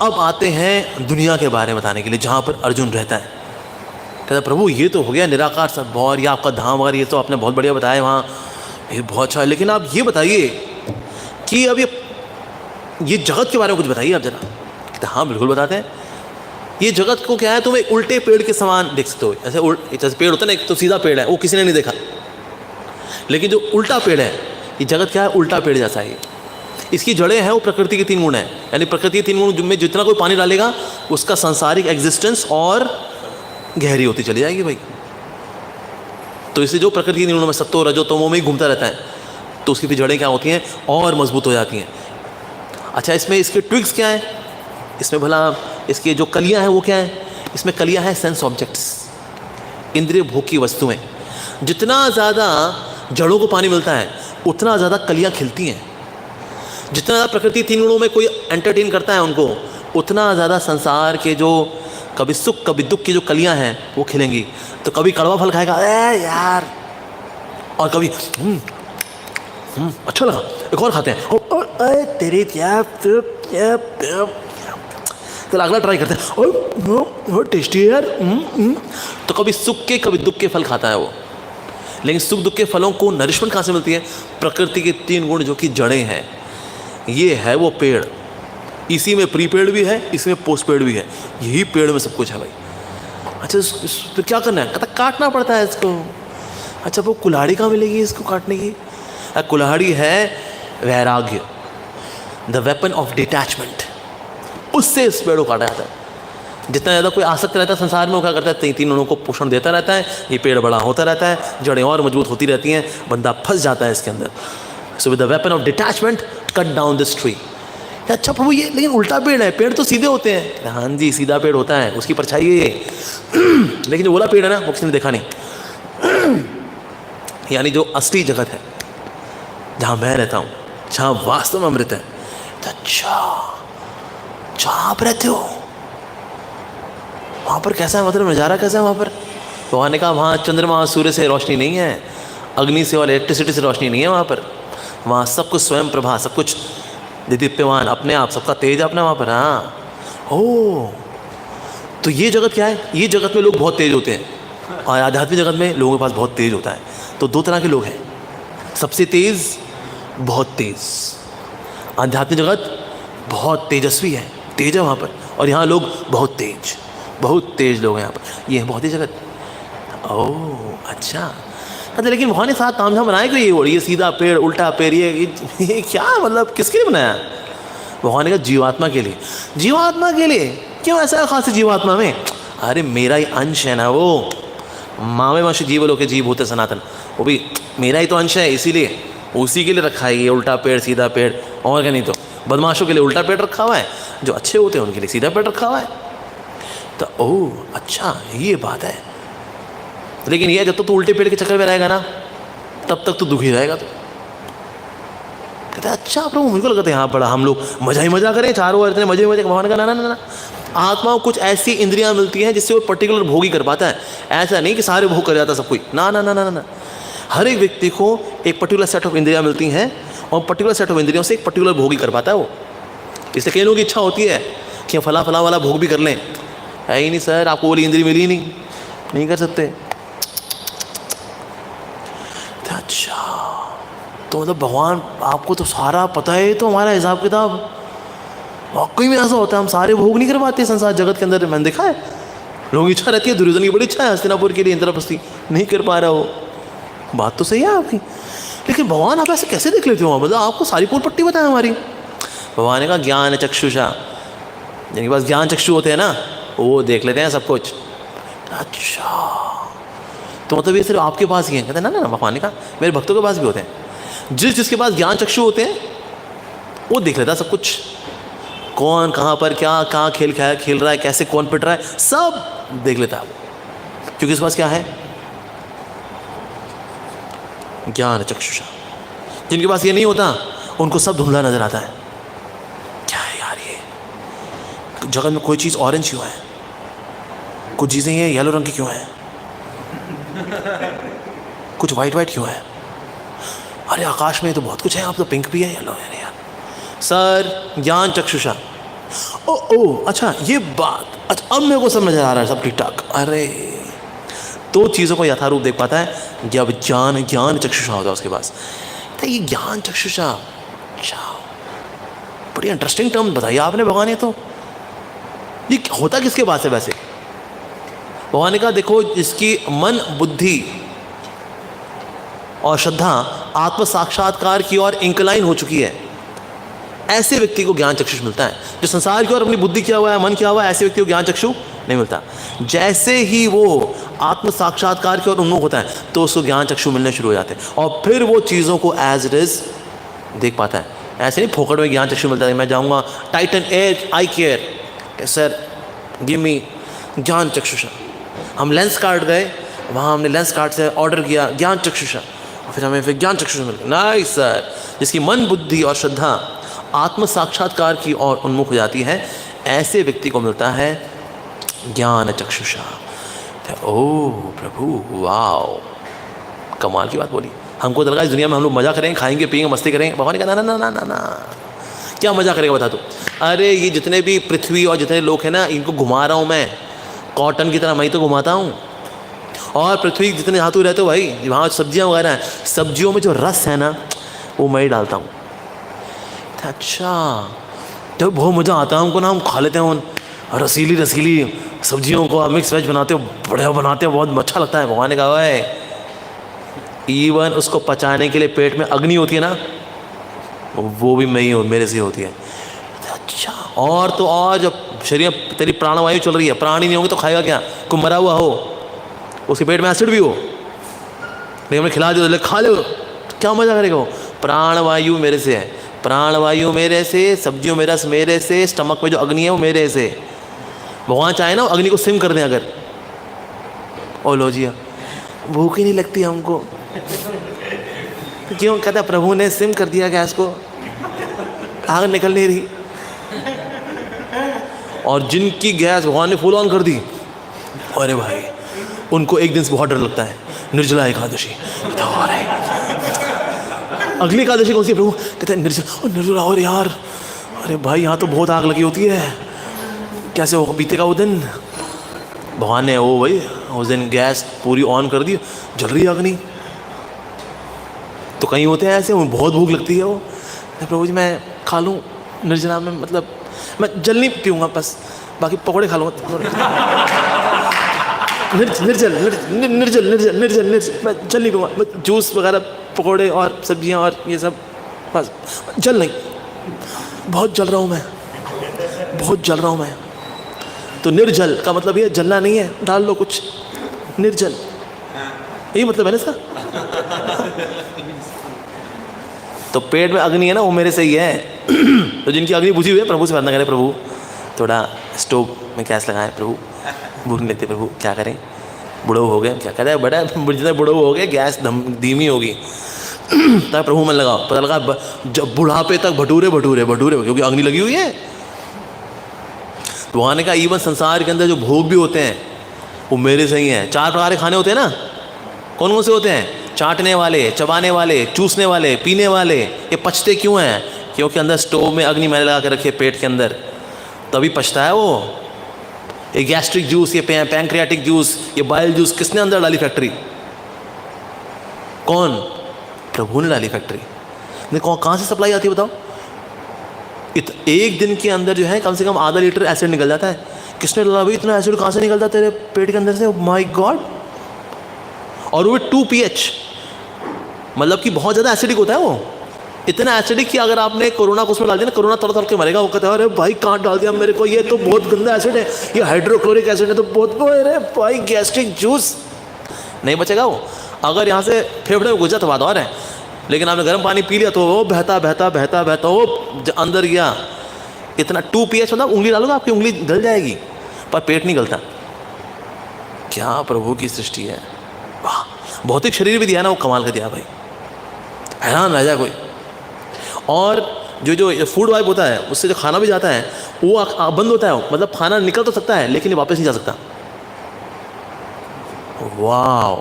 S1: अब आते हैं दुनिया के बारे में बताने के लिए, जहाँ पर अर्जुन रहता है। कहता प्रभु ये तो हो गया निराकार सब, और ये आपका धाम वगैरह ये तो आपने बहुत बढ़िया बताया वहाँ, ये बहुत अच्छा है, लेकिन आप ये बताइए कि अब ये जगत के बारे में कुछ बताइए आप जरा। कहते हाँ बिल्कुल बताते हैं। ये जगत को क्या है, तुम एक उल्टे पेड़ के समान देख सकते हो। जैसे पेड़ होता है ना, एक तो सीधा पेड़ है, वो किसी ने नहीं देखा, लेकिन जो उल्टा पेड़ है, ये जगत क्या है, उल्टा पेड़ जैसा है। इसकी जड़ें हैं वो प्रकृति के 3 गुण हैं, यानी प्रकृति के 3 गुण में जितना कोई पानी डालेगा उसका सांसारिक एग्जिस्टेंस और गहरी होती चली जाएगी भाई। तो इससे जो प्रकृति के 3 गुणों में सत्तो रजो तमो में ही घूमता रहता है, तो उसकी जड़ें क्या होती हैं, और मजबूत हो जाती हैं। अच्छा, इसमें इसके ट्विग्स क्या है, इसमें भला इसकी जो कलियां हैं वो क्या है? इसमें कलियां हैं सेंस ऑब्जेक्ट्स, इंद्रिय भोग की वस्तुएं। जितना ज़्यादा जड़ों को पानी मिलता है उतना ज़्यादा कलियां खिलती हैं। जितना ज़्यादा प्रकृति 3 गुणों में कोई एंटरटेन करता है उनको, उतना ज़्यादा संसार के जो कभी सुख कभी दुख की जो कलियां हैं वो खिलेंगी। तो कभी कड़वा फल खाएगा अरे यार, और कभी अच्छा लगा एक और खाते हैं, अरे तेरी क्या, तो अगला ट्राई करते हैं, टेस्टी है यार। तो कभी सुख के कभी दुख के फल खाता है वो। लेकिन सुख दुख के फलों को नरिशमेंट कहाँ से मिलती है? प्रकृति के 3 गुण जो कि जड़ें हैं, ये है वो पेड़। इसी में प्री पेड़ भी है, इसमें पोस्ट पेड़ भी है, यही पेड़ में सब कुछ है भाई। अच्छा तो क्या करना है? कहता काटना पड़ता है इसको। अच्छा वो कुल्हाड़ी कहाँ मिलेगी इसको काटने की? कुल्हाड़ी है वैराग्य, द वेपन ऑफ डिटैचमेंट। उससे इस पेड़ को काटा जाता है। जितना ज़्यादा कोई आसक्त रहता है संसार में, वो क्या करता है, 3 गुणों को पोषण देता रहता है, ये पेड़ बड़ा होता रहता है, जड़ें और मजबूत होती रहती हैं, बंदा फंस जाता है इसके अंदर। So with the weapon of detachment cut down this tree. अच्छा प्रभु ये लेकिन उल्टा पेड़ है, पेड़ तो सीधे होते हैं। हाँ जी सीधा पेड़ होता है, उसकी परछाई है ये। लेकिन जो बोला पेड़ है ना वो किसी ने देखा नहीं। यानी जो असली जगत है, जहाँ मैं रहता हूँ, जहाँ वास्तव में अमृत है। अच्छा जहाँ आप रहते हो, वहाँ पर कैसा है, मतलब नज़ारा कैसा है वहाँ पर? भगवान ने कहा वहाँ चंद्रमा और सूर्य से रोशनी नहीं है, अग्नि से और इलेक्ट्रिसिटी से रोशनी नहीं है वहाँ पर। वहाँ सब कुछ स्वयं प्रभा, सब कुछ दीप्यमान अपने आप, सबका तेज अपना वहाँ पर। हाँ, ओ तो ये जगत क्या है? ये जगत में लोग बहुत तेज होते हैं और आध्यात्मिक जगत में लोगों के पास बहुत तेज होता है। तो दो तरह के लोग हैं, सबसे तेज, बहुत तेज। आध्यात्मिक जगत बहुत तेजस्वी है, तेज है वहाँ पर, और यहाँ लोग बहुत तेज लोग हैं यहाँ पर। ये है बहुत ही जगत। ओह अच्छा, अच्छा लेकिन वहाँ ने साथ तामझाम बनाया कि ये सीधा पेड़, उल्टा पेड़, ये क्या मतलब किसके लिए बनाया? भगवान ने कहा जीवात्मा के लिए। जीवात्मा के लिए क्यों? ऐसा खास है जीवात्मा में? अरे मेरा ही अंश है ना वो, मामे वंश जीव लोग के जीव होते सनातन, वो भी मेरा ही तो अंश है, इसीलिए उसी के लिए रखा है ये उल्टा पेड़ सीधा पेड़। और क्या, नहीं तो बदमाशों के लिए उल्टा पेड़ रखा हुआ है, जो अच्छे होते हैं उनके लिए सीधा पेड़ रखा हुआ है। तो ओह अच्छा ये बात है। लेकिन ये जब तक तो उल्टे पेड़ के चक्कर में रहेगा ना, तब तक तो दुखी रहेगा। तो कहते अच्छा प्रभु, मुझको लगता है यहाँ पड़ा हम लोग मजा ही मजा करें, चारों ओर इतने मजे मजे। भगवान का ना ना ना, आत्मा को कुछ ऐसी इंद्रियां मिलती हैं जिससे वो पर्टिकुलर भोग ही कर पाता है। ऐसा नहीं कि सारे भोग कर जाता सब कोई, ना ना ना ना ना। हर एक व्यक्ति को एक पर्टिकुलर सेट ऑफ इंद्रियां मिलती हैं और पर्टिकुलर सेट ऑफ इंद्रियों से एक पर्टिकुलर भोग ही कर पाता है वो। इसलिए कई लोगों की इच्छा होती है कि फला फला वाला भोग भी कर लें। है ही नहीं सर, आपको वाली इंद्रिय मिली नहीं कर सकते। अच्छा तो मतलब भगवान आपको तो सारा पता है, तो हमारा हिसाब किताब वाकई में ऐसा होता है, हम सारे भोग नहीं कर पाते संसार जगत के अंदर। मैंने देखा है लोगों की इच्छा रहती है, दुर्योधन की बड़ी इच्छा है हस्तिनापुर के लिए इंद्रप्रस्थी, नहीं कर पा रहा हो। बात तो सही है आपकी, लेकिन भगवान आप ऐसे कैसे देख लेते हो? मतलब आपको सारी पोल पट्टी बताए हमारी। भगवान ने कहा ज्ञान चक्षुषा, जिनके पास ज्ञान चक्षु होते हैं ना वो देख लेते हैं सब कुछ। अच्छा तो मतलब ये सिर्फ आपके पास ही है? कहते हैं ना ना, भगवान ने कहा मेरे भक्तों के पास भी होते हैं। जिसके पास ज्ञान चक्षु होते हैं वो देख लेता है सब कुछ, कौन कहाँ पर क्या कहाँ खेल रहा है, कैसे कौन पिट रहा है, सब देख लेता है वो, क्योंकि इसके पास क्या है? ज्ञान चक्षुषा। जिनके पास ये नहीं होता उनको सब धुंधला नजर आता है। क्या है यार ये जगत में? कोई चीज़ ऑरेंज क्यों है, कुछ चीज़ें ये येलो रंग की क्यों है, कुछ वाइट क्यों है? अरे आकाश में तो बहुत कुछ है, आप तो पिंक भी है, येलो है यार। सर ज्ञान चक्षुषा। ओ अच्छा ये बात, अच्छा अब मेरे को सब नजर आ रहा है, सब ठीक ठाक। अरे तो चीज़ों को यथारूप देख पाता है जब ज्ञान चक्षुषा होता है उसके पास। तो ये ज्ञान चक्षुषा, अच्छा बड़ी इंटरेस्टिंग टर्म बताइए आपने भगवान ने। तो ये होता किसके पास है वैसे? भगवान ने कहा देखो जिसकी मन बुद्धि और श्रद्धा आत्म साक्षात्कार की ओर इंक्लाइन हो चुकी है, ऐसे व्यक्ति को ज्ञान चक्षुष मिलता है। जो संसार की ओर अपनी बुद्धि किया हुआ है, मन किया हुआ है, ऐसे व्यक्ति को ज्ञान चक्षु नहीं मिलता। जैसे ही वो आत्म साक्षात्कार की ओर उन्मुख होता है तो उसको ज्ञान चक्षु मिलने शुरू हो जाते हैं और फिर वो चीज़ों को एज इट इज देख पाता है। ऐसे नहीं फोकट में ज्ञान चक्षु मिलता है, मैं जाऊँगा टाइटन as I care sir give me ज्ञान चक्षुषा। हम लेंस कार्ड गए, वहाँ हमने लेंस कार्ड से ऑर्डर किया ज्ञान चक्षुषा, फिर हमें ज्ञान चक्षुषा मिल गया। नहीं सर, जिसकी मन बुद्धि और श्रद्धा आत्म साक्षात्कार की ओर उन्मुख हो जाती है, ऐसे व्यक्ति को मिलता है ज्ञान चक्षुषा। ओह प्रभु वाओ, कमाल की बात बोली। हमको तो लगा इस दुनिया में हम लोग मजा करेंगे, खाएंगे पिएंगे मस्ती करेंगे। भगवान ने कहा ना ना ना ना ना, क्या मजा करेगा बता दो। अरे ये जितने भी पृथ्वी और जितने लोग हैं ना, इनको घुमा रहा हूँ मैं कॉटन की तरह, मैं ही तो घुमाता हूँ। और पृथ्वी जितने धातु रहते हो भाई, वहाँ सब्जियाँ वगैरह हैं, सब्जियों में जो रस है ना वो मैं ही डालता हूँ। अच्छा जब बहुत मज़ा आता है हमको ना, हम खा लेते हैं उन रसीली सब्जियों को, मिक्स वेज बनाते हो, बढ़िया बनाते हो, बहुत अच्छा लगता है। भगवान ने कहा है इवन उसको पचाने के लिए पेट में अग्नि होती है ना, वो भी मैं ही हूँ, मेरे से होती है। अच्छा और तो और जब शरीर में तेरी प्राणवायु चल रही है, प्राण ही नहीं होंगे तो खाएगा क्या? कोई मरा हुआ हो, उसके पेट में एसिड भी हो, लेकिन हमने खिला दो, खा लो, क्या मजा करेगा वो? प्राणवायु मेरे से है, प्राणवायु मेरे से, सब्जियों में रस मेरे से, स्टमक में जो अग्नि है वो मेरे से। भगवान चाहे ना अग्नि को सिम कर दें अगर, ओ लो जी भूख ही नहीं लगती हमको, तो क्यों? कहता प्रभु ने सिम कर दिया गैस को, आग निकल नहीं रही। और जिनकी गैस भगवान ने फुल ऑन कर दी, अरे भाई उनको एक दिन से बहुत डर लगता है, निर्जला एकादशी। अरे अगली एकादशी कौन सी प्रभु? कहते हैं निर्जला। और यार अरे भाई यहाँ तो बहुत आग लगी होती है, कैसे हो बीतेगा वो दिन? भगवान ने वो भाई उस दिन गैस पूरी ऑन कर दी, जल रही है अग्नि। तो कहीं होते हैं ऐसे, बहुत भूख लगती है, वो प्रभु जी मैं खा लूँ निर्जला में, मतलब मैं जल नहीं पीऊँगा, बस बाकी पकौड़े खा लूँगा। निर्जल मैं जल नहीं पीऊँगा, मैं जूस वगैरह पकौड़े और सब्जियाँ और ये सब, बस जल नहीं। बहुत जल रहा हूँ मैं, बहुत जल रहा हूँ मैं। तो निर्जल का मतलब ये जलना नहीं है, डाल लो कुछ, निर्जल यही मतलब है ना इसका। तो पेट में अग्नि है ना, वो मेरे से ही है। तो जिनकी अग्नि बुझी हुई है प्रभु से प्रार्थना करें, प्रभु थोड़ा स्टोव में गैस लगाएं, प्रभु भूख नहीं लगती, प्रभु क्या करें, बुढ़ो हो गए, क्या कहता है बड़ा जितना बुढ़ो हो गए गैस धीमी होगी, तब प्रभु मन लगाओ। पता लगा जब बुढ़ापे तक भटूरे भटूरे भटूरे, क्योंकि अग्नि लगी हुई है। तो वहाँ ने कहा इवन संसार के अंदर जो भोग भी होते हैं वो मेरे से ही हैं। 4 प्रकार के खाने होते हैं ना, कौन कौन से होते हैं? चाटने वाले, चबाने वाले, चूसने वाले, पीने वाले। ये पचते क्यों हैं? क्योंकि अंदर स्टोव में अग्नि मैंने लगा के रखी है पेट के अंदर, तभी पचता है वो। ये गैस्ट्रिक जूस, ये पैंक्रियाटिक जूस, ये बाइल जूस किसने अंदर डाली फैक्ट्री? कौन? प्रभु ने डाली फैक्ट्री। देखो कहाँ से सप्लाई आती है बताओ? एक दिन के अंदर जो है कम से कम आधा लीटर एसिड निकल जाता है। किसने डाला भाई इतना एसिड? कहाँ से निकलता है तेरे पेट के अंदर से? My God. और वो 2 pH, मतलब कि बहुत ज़्यादा एसिडिक होता है वो। इतना एसिडिक कि अगर आपने कोरोना को उसमें डाल दिया ना, कोरोना तर के मरेगा। वो कहता है अरे भाई कहाँ डाल दिया मेरे को, ये तो बहुत गंदा एसिड है, ये हाइड्रोक्लोरिक एसिड है, तो बहुत अरे भाई गैस्ट्रिक जूस नहीं बचेगा वो। अगर यहाँ से फेफड़े में घुस जाए तो बात और है, लेकिन आपने गर्म पानी पी लिया तो वो बहता बहता बहता बहता वो अंदर गया। इतना 2 pH, मतलब उंगली डालोगे आपकी उंगली गल जाएगी, पर पेट नहीं गलता। क्या प्रभु की सृष्टि है। वाह, भौतिक शरीर भी दिया ना, वो कमाल का दिया भाई, हैरान रह जाए कोई। और जो फूड वाइप होता है उससे जो खाना भी जाता है वो बंद होता है, मतलब खाना निकल तो सकता है लेकिन वापस नहीं जा सकता। वाह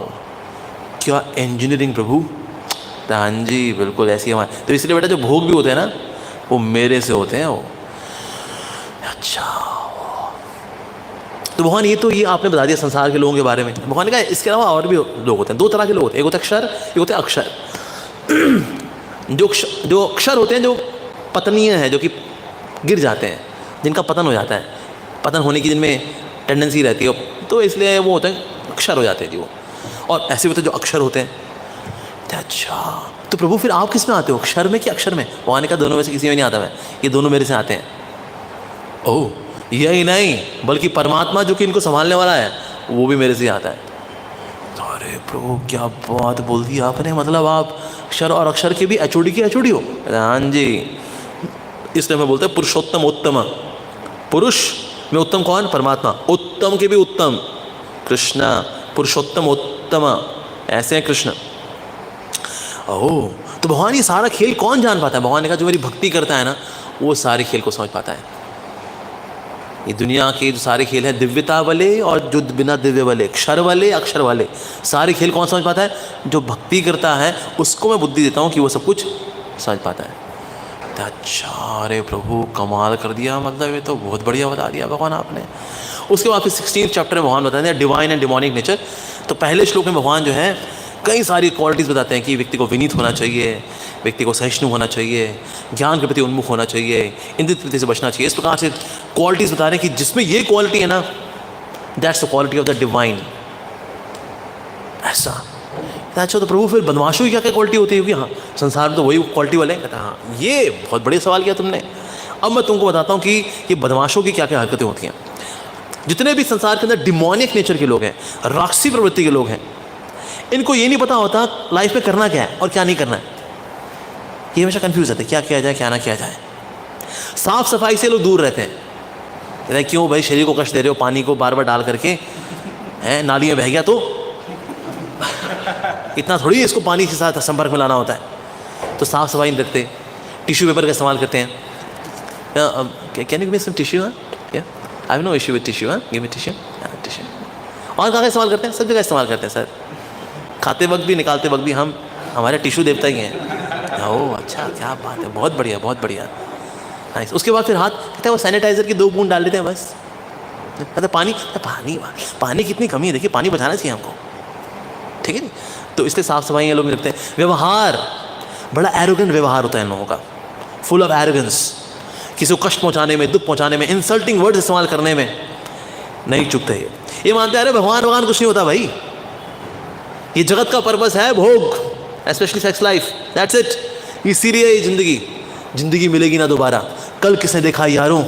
S1: क्या इंजीनियरिंग प्रभु। हाँ जी बिल्कुल ऐसी हमारे। तो इसलिए बेटा जो भोग भी होते हैं ना वो मेरे से होते हैं वो। अच्छा, तो भगवान ये आपने बता दिया संसार के लोगों के बारे में। भगवान ने कहा इसके अलावा और भी लोग होते हैं, 2 तरह के लोग होते हैं, एक होता है अक्षर, एक होता है अक्षर। जो अक्षर होते हैं जो पतनीय हैं, जो कि गिर जाते हैं, जिनका पतन हो जाता है, पतन होने की जिनमें टेंडेंसी रहती है, तो इसलिए वो होते हैं अक्षर हो जाते हैं जी वो। और ऐसे होते हैं जो अक्षर होते हैं। अच्छा, तो प्रभु फिर आप किस में आते हो, अक्षर में कि अक्षर में? भगवान ने कहा दोनों में से किसी में नहीं आता मैं, ये दोनों मेरे से आते हैं। ओह, यही नहीं बल्कि परमात्मा जो कि इनको संभालने वाला है वो भी मेरे से आता है। अरे प्रभु क्या बात बोल दी आपने, मतलब आप अक्षर और अक्षर के भी एचओडी की एचओडी हो। हाँ जी, इसलिए मैं बोलते हैं पुरुषोत्तम उत्तम। पुरुष में उत्तम कौन? परमात्मा। उत्तम के भी उत्तम कृष्ण, पुरुषोत्तम उत्तम, ऐसे हैं कृष्ण। ओह, तो भगवान ये सारा खेल कौन जान पाता है? भगवान ने कहा जो मेरी भक्ति करता है ना वो सारे खेल को समझ पाता है। ये दुनिया के जो सारे खेल हैं, दिव्यता वाले और जो बिना दिव्य वाले, क्षर वाले अक्षर वाले, सारे खेल कौन समझ पाता है? जो भक्ति करता है उसको मैं बुद्धि देता हूँ कि वो सब कुछ समझ पाता है। अच्छा, अरे प्रभु कमाल कर दिया, मतलब ये तो बहुत बढ़िया बता दिया भगवान आपने। उसके बाद फिर 16th चैप्टर में भगवान बताते हैं डिवाइन एंड डिमोनिक नेचर। तो पहले श्लोक में भगवान जो है कई सारी क्वालिटीज़ बताते हैं कि व्यक्ति को विनीत होना चाहिए, व्यक्ति को सहिष्णु होना चाहिए, ज्ञान के प्रति उन्मुख होना चाहिए, इंद्रिय वृत्ति से बचना चाहिए। इस प्रकार से क्वालिटीज़ बता रहे हैं कि जिसमें ये क्वालिटी है ना, that's the quality of the divine. ऐसा अच्छा, तो प्रभु फिर बदमाशों की क्या क्या क्वालिटी होती है? क्योंकि हाँ संसार में तो वही क्वालिटी वाले हैं। कहता हाँ ये बहुत बढ़िया सवाल किया तुमने। अब मैं तुमको बताता हूँ कि ये बदमाशों की क्या क्या हरकतें होती हैं। जितने भी संसार के अंदर डिमोनिक नेचर के लोग हैं, राक्षसी प्रवृत्ति के लोग हैं, इनको ये नहीं पता होता लाइफ में करना क्या है और क्या नहीं करना है। ये हमेशा कंफ्यूज रहते हैं क्या किया जाए क्या ना किया जाए। साफ सफाई से लोग दूर रहते हैं। क्यों भाई शरीर को कष्ट दे रहे हो, पानी को बार बार डाल करके हैं, नाली में बह गया तो इतना थोड़ी इसको पानी के साथ संपर्क में लाना होता है। तो साफ सफाई नहीं रखते, टिश्यू पेपर का इस्तेमाल करते हैं। Can you give me some tissue? I have no issue with tissue, give me tissue. और कहाँ का इस्तेमाल करते हैं? सब जगह इस्तेमाल करते हैं सर, खाते वक्त भी, निकालते वक्त भी। हम हमारे टिश्यू देवता ही हैं। ओह अच्छा, क्या बात है, बहुत बढ़िया बहुत बढ़िया। हाँ, उसके बाद फिर हाथ कहते हैं वो सैनिटाइज़र की 2 बूंद डाल देते हैं बस। मतलब पानी कितनी कमी है, देखिए पानी बचाना चाहिए हमको, ठीक है नहीं? तो इसलिए साफ़ सफाई ये लोग नहीं रखते। व्यवहार, बड़ा एरोगेंट व्यवहार होता है इन लोगों का, फुल ऑफ एरोगेंस। किसी को कष्ट पहुंचाने में, दुख पहुंचाने में, इंसल्टिंग वर्ड्स इस्तेमाल करने में नहीं चुकते। ये मानते हैं अरे भगवान कुछ नहीं होता भाई, ये जगत का पर्पस है भोग, specially sex life, that's it. ये सीरी है ये जिंदगी मिलेगी ना दोबारा। कल किसने देखा यारों,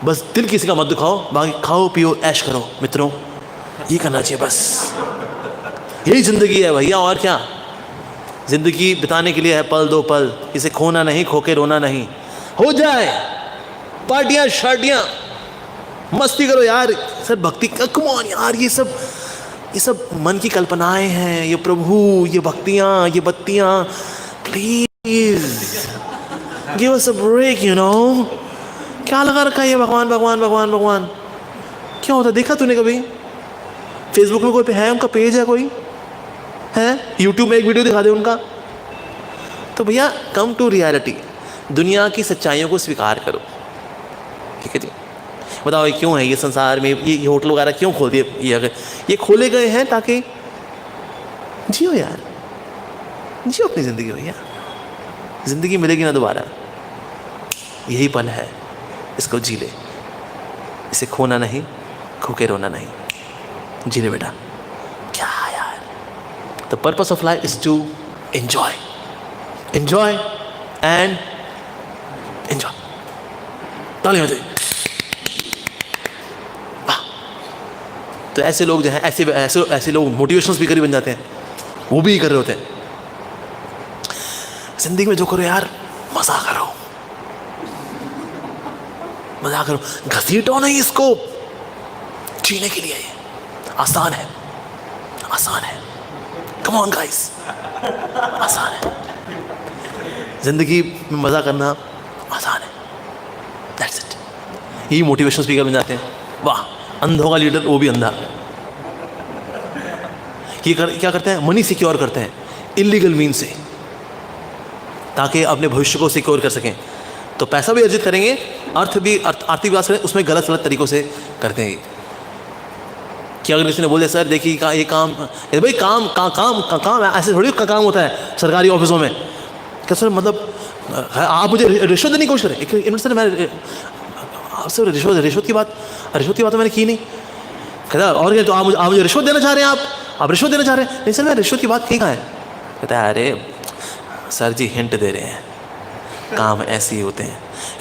S1: बस दिल किसी का मत दुखाओ, बाकी खाओ पियो ऐश करो मित्रों, ये करना चाहिए बस। यही जिंदगी है भैया, और क्या। जिंदगी बिताने के लिए है पल दो पल, इसे खोना नहीं, खो के रोना नहीं। हो जाए पार्टियां शार्टियां, मस्ती करो यार। सर भक्ति कम ऑन यार, ये सब मन की कल्पनाएं हैं। ये प्रभु, ये भक्तियां, ये बत्तियां, please give us a break, you know. क्या लगा रखा है ये भगवान भगवान भगवान भगवान, क्या होता? देखा तूने कभी? फेसबुक में कोई है उनका पेज है, कोई है? यूट्यूब में एक वीडियो दिखा दे उनका। तो भैया कम टू रियलिटी, दुनिया की सच्चाइयों को स्वीकार करो, ठीक है जी। बताओ ये क्यों है ये संसार में, ये होटल वगैरह क्यों खोल दिए? ये खोले गए हैं ताकि जियो यार, जियो अपनी ज़िंदगी भैया। ज़िंदगी मिलेगी ना दोबारा, यही पल है, इसको जी ले। इसे खोना नहीं, खो के रोना नहीं, जी ले बेटा। क्या यार, the purpose of life is to enjoy and enjoy. तालियां बजाइए। तो ऐसे लोग जो हैं, ऐसे लोग मोटिवेशनल स्पीकर ही बन जाते हैं, वो भी कर रहे होते हैं। जिंदगी में जो करो यार, मजा करो, घसीटो नहीं इसको, जीने के लिए आसान है, कम ऑन गाइस, आसान है। जिंदगी में मजा करना आसान है, दैट्स इट। यही मोटिवेशनल स्पीकर बन जाते हैं। वाह, अंधों का लीडर, वो भी अंधा। क्या करते हैं? मनी सिक्योर करते हैं इलीगल मीन से, ताकि अपने भविष्य को सिक्योर कर सकें। तो पैसा भी अर्जित करेंगे, आर्थिक विकास करें, उसमें गलत तरीकों से करते हैं। कि अगर किसी ने बोले सर देखिए ये काम, भाई काम ऐसे थोड़ी का काम होता है सरकारी ऑफिसों में। क्या सर मतलब आप मुझे रिश्वत देने की कोशिश करें? सर मैं सर रिश्वत की बात तो मैंने की नहीं। कहता और क्या, तो आप मुझे रिश्वत देना चाह रहे हैं? आप रिश्वत देना चाह रहे हैं? नहीं सर, मैं रिश्वत की बात कहाँ है? कहता है अरे सर जी हिंट दे रहे हैं, काम ऐसे ही होते हैं।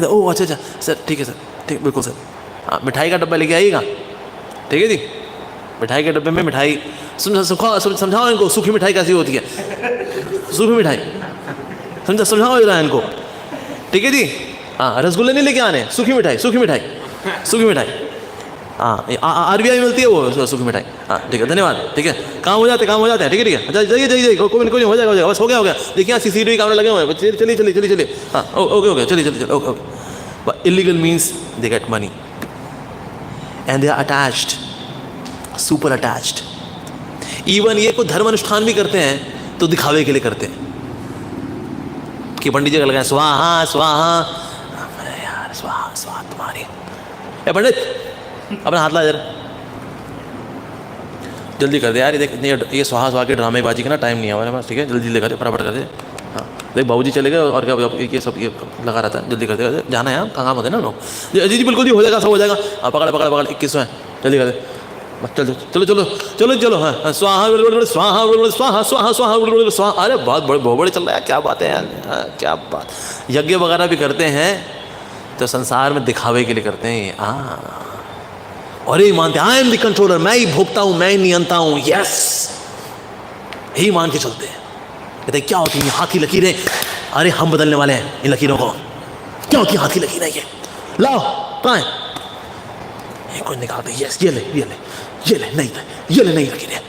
S1: ओह अच्छा सर, ठीक है सर, ठीक, बिल्कुल सर। मिठाई का डब्बा लेके आइएगा, ठीक है जी। मिठाई के डब्बे में मिठाई, समझाओ इनको सूखी मिठाई कैसी होती है, सूखी मिठाई समझाओ जरा इनको, ठीक है जी। हाँ, रसगुल्ले नहीं लेके आने, सूखी मिठाई। हाँ, RBI मिलती है वो सूखी मिठाई। हाँ ठीक है, धन्यवाद, ठीक है। काम हो जाते हैं, ठीक है। अच्छा जाइए, कोई नहीं हो जाएगा, बस हो गया। देखिए यहाँ CCTV कैमरे लगे हुए हैं, चलिए। हाँ ओके, चलिए okay. Illegal means they get money and they are attached, super attached. Even ये कोई धर्म अनुष्ठान भी करते हैं तो दिखावे के लिए करते हैं कि पंडित जी का लगाए स्वाहा स्वाहा। यार स्वाहा तुम्हारी, पंडित अपना हाथ ला जरा, जल्दी कर दे यार। देख ये स्वाहा के ड्रामेबाजी का ना टाइम नहीं है हमारे पास, ठीक है। जल्दी कर दे, फटाफट कर दे। हाँ देख बाबूजी चले गए और क्या ये सब ये लगा रहा था। जल्दी कर दे, जाना है, काम होते हैं ना लोग। जी बिल्कुल जी, हो जाएगा, सब हो जाएगा। पकड़ 21 है, जल्दी कर दे। चलो। हाँ स्वाहा। अरे बहुत बड़े चल रहा है, क्या बात है यार, क्या बात। यज्ञ वगैरह भी करते हैं तो संसार में दिखावे के लिए करते हैं। और ये मानते हैं आई एम द कंट्रोलर, मैं ही भोगता हूं, मैं ही नियंता हूं। यस, यही मान के चलते हैं। कहते क्या होती है हाथ की लकीरें? अरे हम बदलने वाले हैं इन लकीरों को। क्या होती है हाथ की लकीरें? ये लाओ, कहाँ है? कोई निकालते, यस ये ले नहीं लकीरें।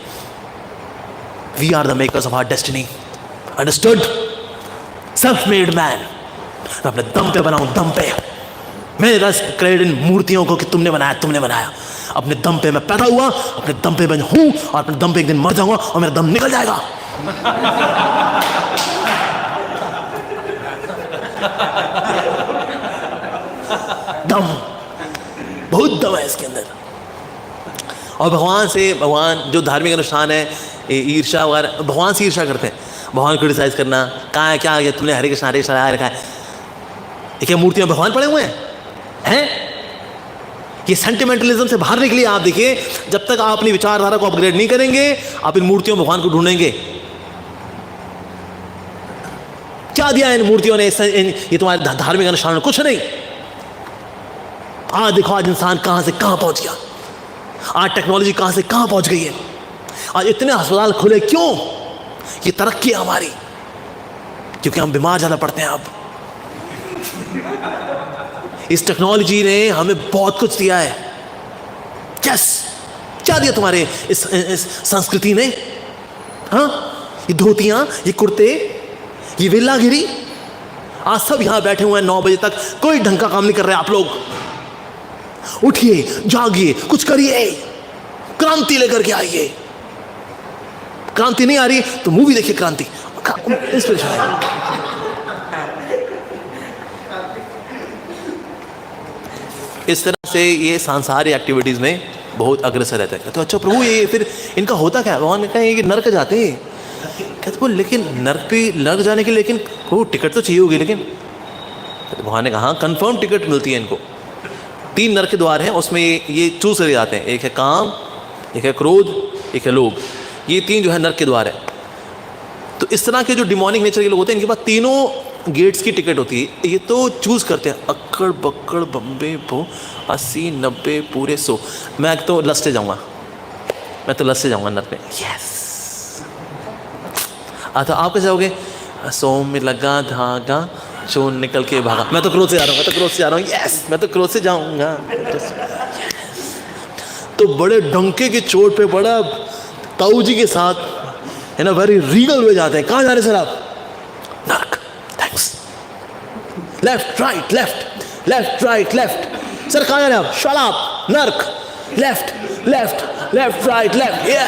S1: We are the makers of our destiny, understood? Self made man. मैं अपने दम पे बनाऊं, दम पे। मेरा क्रेडिट इन मूर्तियों को कि तुमने बनाया। अपने दम पे मैं पैदा हुआ, अपने दम पे मैं हूं, और अपने दम पे एक दिन मर जाऊंगा और मेरा दम निकल जाएगा। दम, बहुत दम है इसके अंदर। और भगवान जो धार्मिक अनुष्ठान है, ईर्ष्या वगैरह, भगवान से ईर्ष्या करते हैं, भगवान क्रिटिसाइज करना, कहाँ है, क्या आ गया तुमने हरे कृष्ण आया रखा है, ये क्या मूर्तियां भगवान पड़े हुए हैं? ये सेंटिमेंटलिज्म से बाहर निकलिए। आप देखिए, जब तक आप अपनी विचारधारा को अपग्रेड नहीं करेंगे, आप इन मूर्तियों भगवान को ढूंढेंगे। क्या दिया इन मूर्तियों ने? ये तुम्हारे धार्मिक अनुष्ठान, कुछ नहीं। आज देखो, आज इंसान कहां से कहां पहुंच गया, आज टेक्नोलॉजी कहां से कहां पहुंच गई है, आज इतने अस्पताल खुले, क्यों? ये तरक्की है हमारी, क्योंकि हम बीमार ज्यादा पड़ते हैं। अब इस टेक्नोलॉजी ने हमें बहुत कुछ दिया है। क्या दिया तुम्हारे इस संस्कृति ने? हाँ, ये धोतियां, ये कुर्ते, ये विल्लागिरी, आज सब यहां बैठे हुए हैं 9 बजे तक, कोई ढंग का काम नहीं कर रहे। आप लोग उठिए, जागिए, कुछ करिए, क्रांति लेकर के आइए। क्रांति नहीं आ रही तो मूवी देखिए, क्रांति इंस्पिरेशन है। इस तरह से ये सांसारिक एक्टिविटीज में बहुत अग्रसर रहते हैं। तो अच्छा प्रभु, ये फिर इनका होता क्या? भगवान ने कहा ये नर्क जाते हैं। कहते वो, लेकिन नर्क जाने के लिए लेकिन प्रभु टिकट तो चाहिए होगी। लेकिन भगवान ने कहा कंफर्म टिकट मिलती है इनको। 3 नर्क के द्वार हैं, उसमें ये चूज करे जाते हैं। एक है काम, एक है क्रोध, एक है लोभ। ये 3 जो है नर्क के द्वार है। तो इस तरह के जो डिमोनिक नेचर के लोग होते हैं, इनके पास तीनों गेट्स की टिकट होती है। ये तो चूज करते हैं, अक्कड़ बक्कड़ बम्बे भो 80 90 पूरे 100। मैं तो लस्ट से जाऊंगा, नर्क में। यस। अच्छा, आप कैसे जाओगे? सोम में लगा धागा, चोन निकल के भागा। मैं तो क्रोध से जा रहा हूँ, यस, मैं तो क्रोध से जाऊंगा। तो बड़े डंके की चोट पे, बड़ा ताऊ जी के साथ, है ना, वेरी रीगल हुए जाते हैं। कहाँ जा रहे सर आप? नर्क। Thanks. Left right left, left right left. Sir कहाँ जा रहे हैं आप? Shut up. नर्क। Left left left right left. ये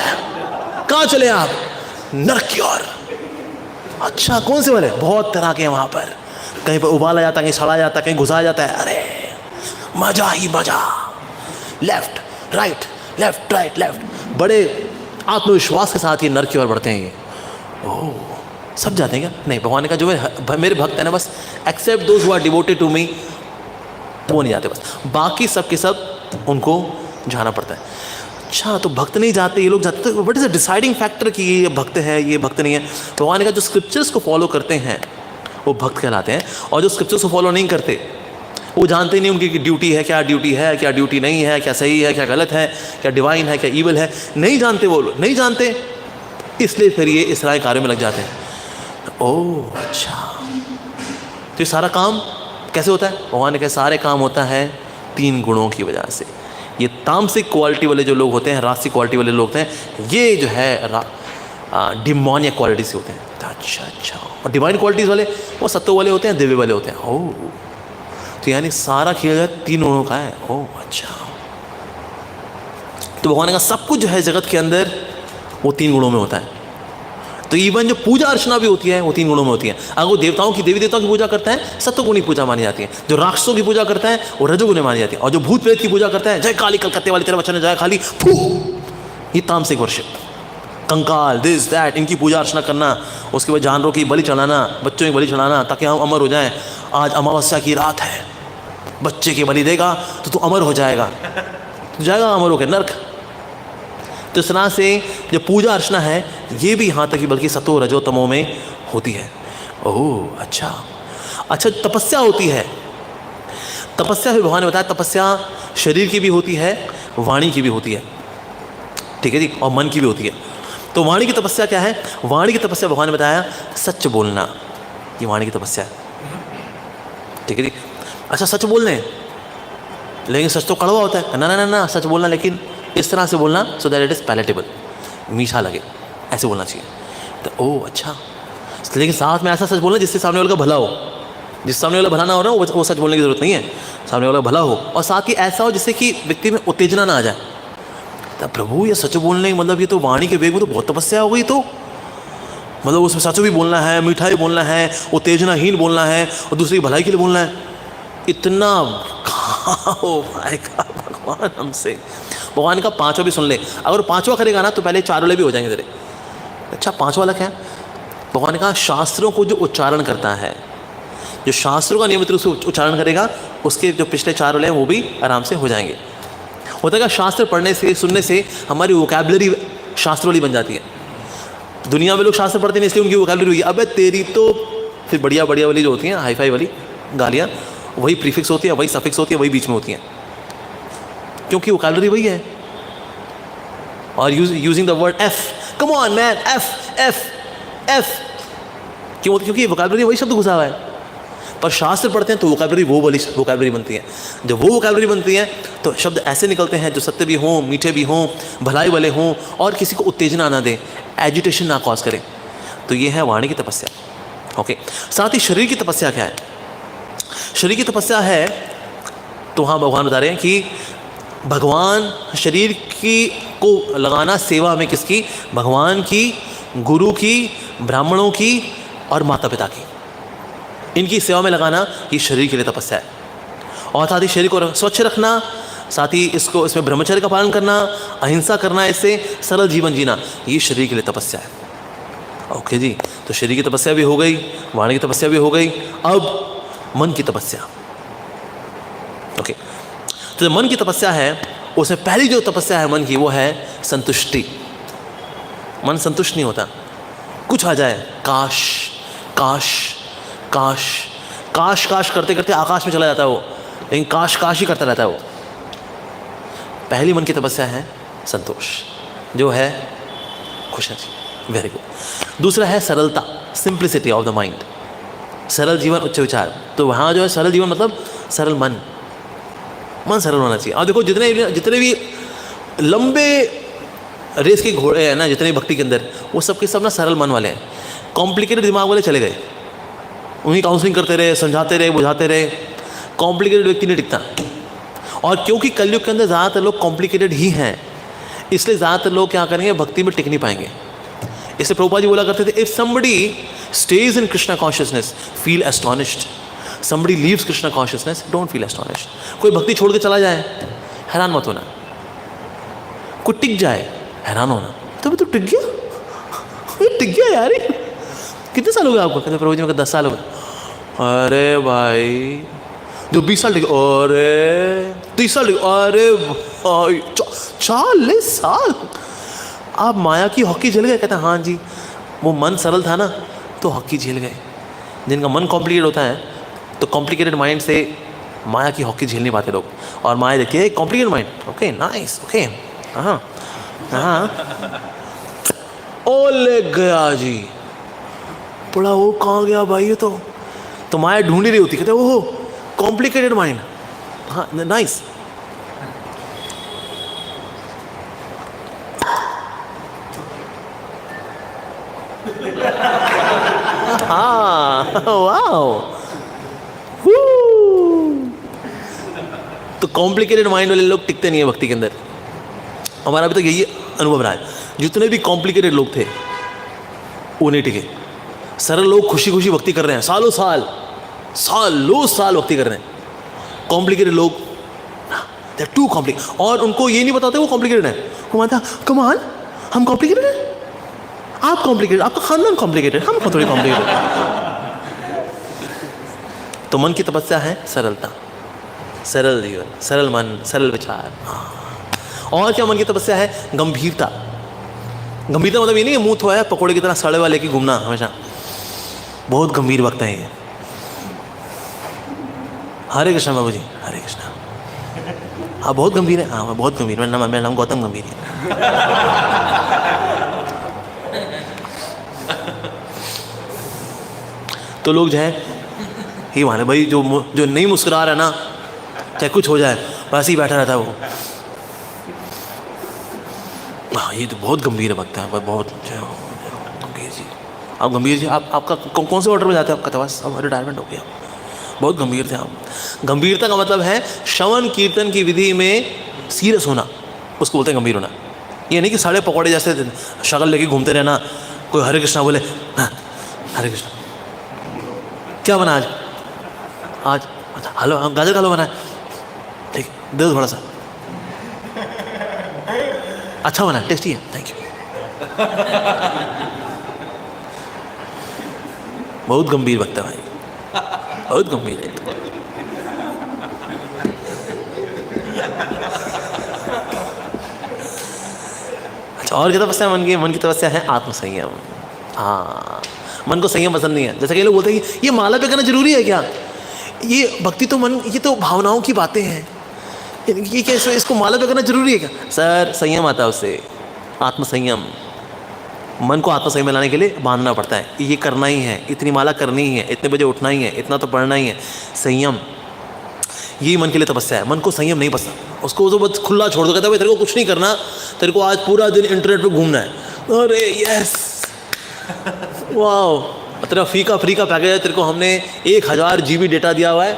S1: कहाँ चले आप? नर्क की ओर। अच्छा, कौन से वाले? बहुत तरह के हैं वहां पर। कहीं पर उबाला जाता है, कहीं सड़ा जाता है, कहीं घुसाया जाता है। अरे मजा ही मजा। Left right left right left. बड़े आत्मविश्वास के साथ ये नर्क की ओर बढ़ते हैं। ये ओह, सब जाते हैं क्या? नहीं, भगवान ने कहा जो मेरे भक्त है ना, बस except those who are devoted to me, वो नहीं जाते। बस बाकी सब के सब उनको जाना पड़ता है। अच्छा, तो भक्त नहीं जाते, ये लोग जाते। तो what is the deciding factor कि ये भक्त है, ये भक्त नहीं है? भगवान ने कहा जो स्क्रिप्चर्स को फॉलो करते हैं वो भक्त कहलाते हैं, और जो स्क्रिप्चर्स को फॉलो नहीं करते, वो जानते नहीं उनकी ड्यूटी है, क्या ड्यूटी है, क्या ड्यूटी नहीं है, क्या सही है, क्या गलत है, क्या डिवाइन है, क्या ईवल है, नहीं जानते। वो लोग नहीं जानते, इसलिए फिर ये इस तरह कार्य में लग जाते हैं। ओह अच्छा, तो ये सारा काम कैसे होता है? भगवान ने कहा सारे काम होता है 3 गुणों की वजह से। ये तामसिक क्वालिटी वाले जो लोग होते हैं, रासिक क्वालिटी वाले लोग होते हैं, ये जो है डिमोनियक क्वालिटी से होते हैं। अच्छा, और डिवाइन क्वालिटीज़ वाले वो सत्व वाले होते हैं, दिव्य वाले होते हैं। ओह, तो यानी सारा खेल 3 गुणों का है। ओह अच्छा, तो भगवान का सब कुछ जो है जगत के अंदर वो 3 गुणों में होता है। तो इवन जो पूजा अर्चना भी होती है वो 3 गुणों में होती है। अगर वो देवताओं की, देवी देवताओं की पूजा करता है, सत्वगुणी पूजा मानी जाती है। जो राक्षसों की पूजा करता है वो रजोगुणी मानी जाती है। और जो भूत प्रेत की पूजा करता है, जय काली कलकत्ते वाली तेरे बच्चन जय काली, ये तामसिक वर्शिप। कंकाल, दिस दैट, इनकी पूजा अर्चना करना, उसके बाद जानवरों की बलि चढ़ाना, बच्चों की बलि चढ़ाना ताकि हम अमर हो जाएं। आज अमावस्या की रात है, बच्चे की बलि देगा तो तू अमर हो जाएगा, तो जाएगा अमर होकर नर्क। तो इस तरह से जो पूजा अर्चना है ये भी यहाँ तक कि बल्कि सतो रजो तमो में होती है। ओह अच्छा, तपस्या होती है। तपस्या भी भगवान ने बताया, तपस्या शरीर की भी होती है, वाणी की भी होती है, ठीक है जी, और मन की भी होती है। तो वाणी की तपस्या क्या है? वाणी की तपस्या भगवान ने बताया सच बोलना, ये वाणी की तपस्या है, ठीक है जी। अच्छा, सच बोलने, लेकिन सच तो कड़वा होता है। ना ना ना ना, सच बोलना, लेकिन इस तरह से बोलना so that it is palatable, मीठा लगे, ऐसे बोलना चाहिए। तो ओह अच्छा, लेकिन साथ में ऐसा सच बोलना जिससे सामने वाले का भला हो। जिस सामने वाला भला ना हो रहा हो वो सच बोलने की जरूरत नहीं है, सामने वाला भला हो। और साथ ही ऐसा हो जिससे कि व्यक्ति में उत्तेजना ना आ जाए, तब प्रभु ये सच बोलने मतलब ये तो वाणी के वेग में तो बहुत तपस्या हो गई, तो मतलब उसमें सच भी बोलना है, मीठा भी बोलना है, उत्तेजनाहीन बोलना है और दूसरी भलाई के लिए बोलना है, इतना हो पाएगा भगवान हमसे? भगवान का पांचवा भी सुन ले, अगर पांचवा करेगा ना तो पहले चार वाले भी हो जाएंगे तेरे। अच्छा पांचवा वाला क्या है? भगवान ने कहा शास्त्रों को जो उच्चारण करता है, जो शास्त्रों का नियमित रूप से उच्चारण करेगा, उसके जो पिछले चार वाले हैं वो भी आराम से हो जाएंगे। होता है शास्त्र पढ़ने से सुनने से हमारी वोकैबुलरी शास्त्र वाली बन जाती है। दुनिया में लोग शास्त्र पढ़ते नहीं इसलिए उनकी वोकैबुलरी हुई, अबे तेरी तो फिर बढ़िया बढ़िया वाली जो होती हैं हाई फाई वाली गालियाँ, वही प्रीफिक्स होती है, वही सफिक्स होती है, वही बीच में होती हैं, क्योंकि वोकैबुलरी वही है। और using the word F, come on man, F F F क्यों? क्योंकि वोकैबुलरी वही शब्द घुसा हुआ है। पर शास्त्र पढ़ते हैं तो वोकैबुलरी वो वाली वोकैबुलरी बनती है। जब वो वोकैबुलरी बनती है तो शब्द ऐसे निकलते हैं जो सत्य भी हों, मीठे भी हों, भलाई वाले हों और किसी को उत्तेजना ना दें, एजिटेशन ना कॉज करें। तो ये है वाणी की तपस्या। ओके, साथ ही शरीर की तपस्या क्या है? शरीर की तपस्या है तो हाँ भगवान बता रहे हैं कि भगवान शरीर की को लगाना सेवा में किसकी? भगवान की, गुरु की, ब्राह्मणों की और माता पिता की, इनकी सेवा में लगाना ये शरीर के लिए तपस्या है। और साथ ही शरीर को स्वच्छ रखना, साथ ही इसमें ब्रह्मचर्य का पालन करना, अहिंसा करना, इससे सरल जीवन जीना, ये शरीर के लिए तपस्या है। ओके जी, तो शरीर की तपस्या भी हो गई, वाणी की तपस्या भी हो गई, अब मन की तपस्या। ओके, तो जो मन की तपस्या है उसमें पहली जो तपस्या है मन की वो है संतुष्टि। मन संतुष्ट नहीं होता, कुछ आ जाए काश काश काश काश काश करते करते आकाश में चला जाता है वो, लेकिन काश काश ही करता रहता है वो। पहली मन की तपस्या है संतोष, जो है खुश है। Very good. दूसरा है सरलता, सिंप्लिसिटी ऑफ द माइंड, सरल जीवन उच्च विचार। तो वहाँ जो है सरल जीवन मतलब सरल मन, मन सरल होना चाहिए। और देखो जितने भी लंबे रेस के घोड़े हैं ना, जितने भक्ति के अंदर, वो सब के सब ना सरल मन वाले हैं। कॉम्प्लिकेटेड दिमाग वाले चले गए, उन्हीं काउंसलिंग करते रहे, समझाते रहे, बुझाते रहे, कॉम्प्लिकेटेड व्यक्ति नहीं टिकता। और क्योंकि कलयुग के अंदर ज़्यादातर लोग कॉम्प्लिकेटेड ही हैं, इसलिए ज़्यादातर लोग क्या करेंगे, भक्ति में टिक नहीं पाएंगे। इसलिए प्रभुपाद जी बोला करते थे, if somebody stays in Krishna consciousness, feel astonished. Somebody leaves Krishna consciousness, don't feel astonished. कोई भक्ति छोड़ के चला जाए, हैरान मत होना। कोई टिक जाए, हैरान होना, तभी तो टिक गया, ये टिक गया यार। कितने साल हो गए आपको? कहते प्रभु जी, मैं 10 साल हो गए। अरे भाई, जो 20 साल टिक, अरे 30 साल टिक, अरे भाई 40 साल आप माया की हॉकी झेल गए? कहते हैं हाँ जी, वो मन सरल था ना तो हॉकी झेल गए। जिनका मन कॉम्प्लिकेटेड होता है तो कॉम्प्लिकेटेड माइंड से माया की हॉकी झेल नहीं पाते लोग। और माया देखिए complicated mind, okay nice, okay हाँ हाँ, ओले गया जी, बड़ा वो कहाँ गया भाई ये तो माया ढूंढ ही रही होती। कहते ओहो कॉम्प्लिकेटेड माइंड, हाँ नाइस। हाँ वाओ, तो कॉम्प्लिकेटेड माइंड वाले लोग टिकते नहीं है भक्ति के अंदर। हमारा अभी तक यही अनुभव रहा है, जितने भी कॉम्प्लिकेटेड लोग थे वो नहीं टिके। सरल लोग खुशी खुशी भक्ति कर रहे हैं, सालों साल भक्ति कर रहे हैं। कॉम्प्लिकेटेड लोग दे आर टू कॉम्प्लिकेटेड, और उनको ये नहीं बताते वो कॉम्प्लिकेटेड है। वो मानता कम ऑन, हम कॉम्प्लिकेटेड हैं, आप कॉम्प्लिकेटेड, आपका खानदान कॉम्प्लिकेटेड, हम थोड़ी कॉम्प्लिकेटेड। तो मन की तपस्या है सरलता, सरल जीवन, सरल मन, सरल विचार। और क्या मन की तपस्या है? गंभीरता। गंभीरता मतलब ये नहीं कि मुंह धोया पकोड़े की तरह सड़े वाले की घूमना हमेशा, बहुत गंभीर वक्त है ये। हरे कृष्णा बाबू जी, हरे कृष्णा। हाँ बहुत गंभीर है, हाँ मैं बहुत गंभीर, मेरा नाम गौतम गंभीर है। तो लोग जो है ही माने भाई, जो नहीं मुस्कुरा रहा है ना, चाहे कुछ हो जाए बस ही बैठा रहता है वो। हाँ ये तो बहुत गंभीर वक्त है, बहुत गंभीर जी। आप गंभीर जी, आपका कौन से ऑर्डर में जाते हैं? आपका बस अब रिटायरमेंट हो गया, बहुत गंभीर थे आप। गंभीरता का मतलब है श्रवण कीर्तन की विधि में सीरियस होना, उसको बोलते हैं गंभीर होना। ये नहीं कि साढ़े पकौड़े जैसे शक्ल लेके घूमते रहना, कोई हरे कृष्णा बोले हाँ, हरे कृष्णा। क्या बना आज? आज हलवा, गाजर का हलवा बना है, ठीक दे दो थोड़ा सा, अच्छा बना, टेस्टी है, थैंक यू। बहुत गंभीर वक्त है भाई, बहुत गंभीर है। अच्छा, और क्या तपस्या मन की तपस्या है आत्मसंयम। हाँ, मन को संयम पसंद नहीं है। जैसे कई लोग बोलते हैं कि ये माला पे करना जरूरी है क्या, ये भक्ति तो मन, ये तो भावनाओं की बातें हैं, ये कैसे इसको माला पे करना जरूरी है क्या? सर, संयम आता है उससे, आत्मसंयम। मन को आत्मसंयम में लाने के लिए बांधना पड़ता है, ये करना ही है, इतनी माला करनी ही है, इतने बजे उठना ही है, इतना तो पढ़ना ही है। संयम, ये मन के लिए तपस्या है। मन को संयम नहीं पसंद, उसको तो बस खुला छोड़ दो, कहता है भाई तेरे को कुछ नहीं करना, तेरे को आज पूरा दिन इंटरनेट पे घूमना है। अरे यस, वाह, तेरा फ्री का पैकेज है, तेरे को हमने 1000 GB डेटा दिया हुआ है,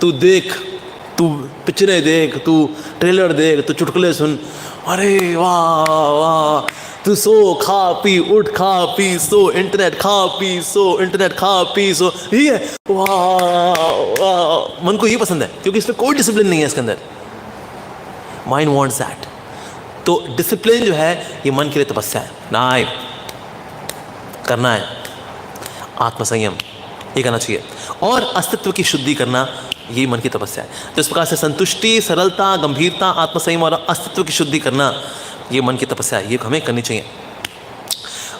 S1: तू देख, तू पिक्चरें देख, तू ट्रेलर देख, तू चुटकुले सुन। अरे वाह वाह, तू सो खा पी, उठ खा पी सो, इंटरनेट खा पी सो, इंटरनेट खा पी सो, ये है, वाह वाह। मन को ये पसंद है क्योंकि इसमें कोई डिसिप्लिन नहीं है इसके अंदर। Mind wants that. तो डिसिप्लिन जो है ये मन के लिए तपस्या है, ना करना है, आत्मसंयम ये करना चाहिए। और अस्तित्व की शुद्धि करना, ये मन की तपस्या है। तो इस प्रकार से संतुष्टि, सरलता, गंभीरता, आत्मसंयम और अस्तित्व की शुद्धि करना, ये मन की तपस्या है, ये हमें करनी चाहिए।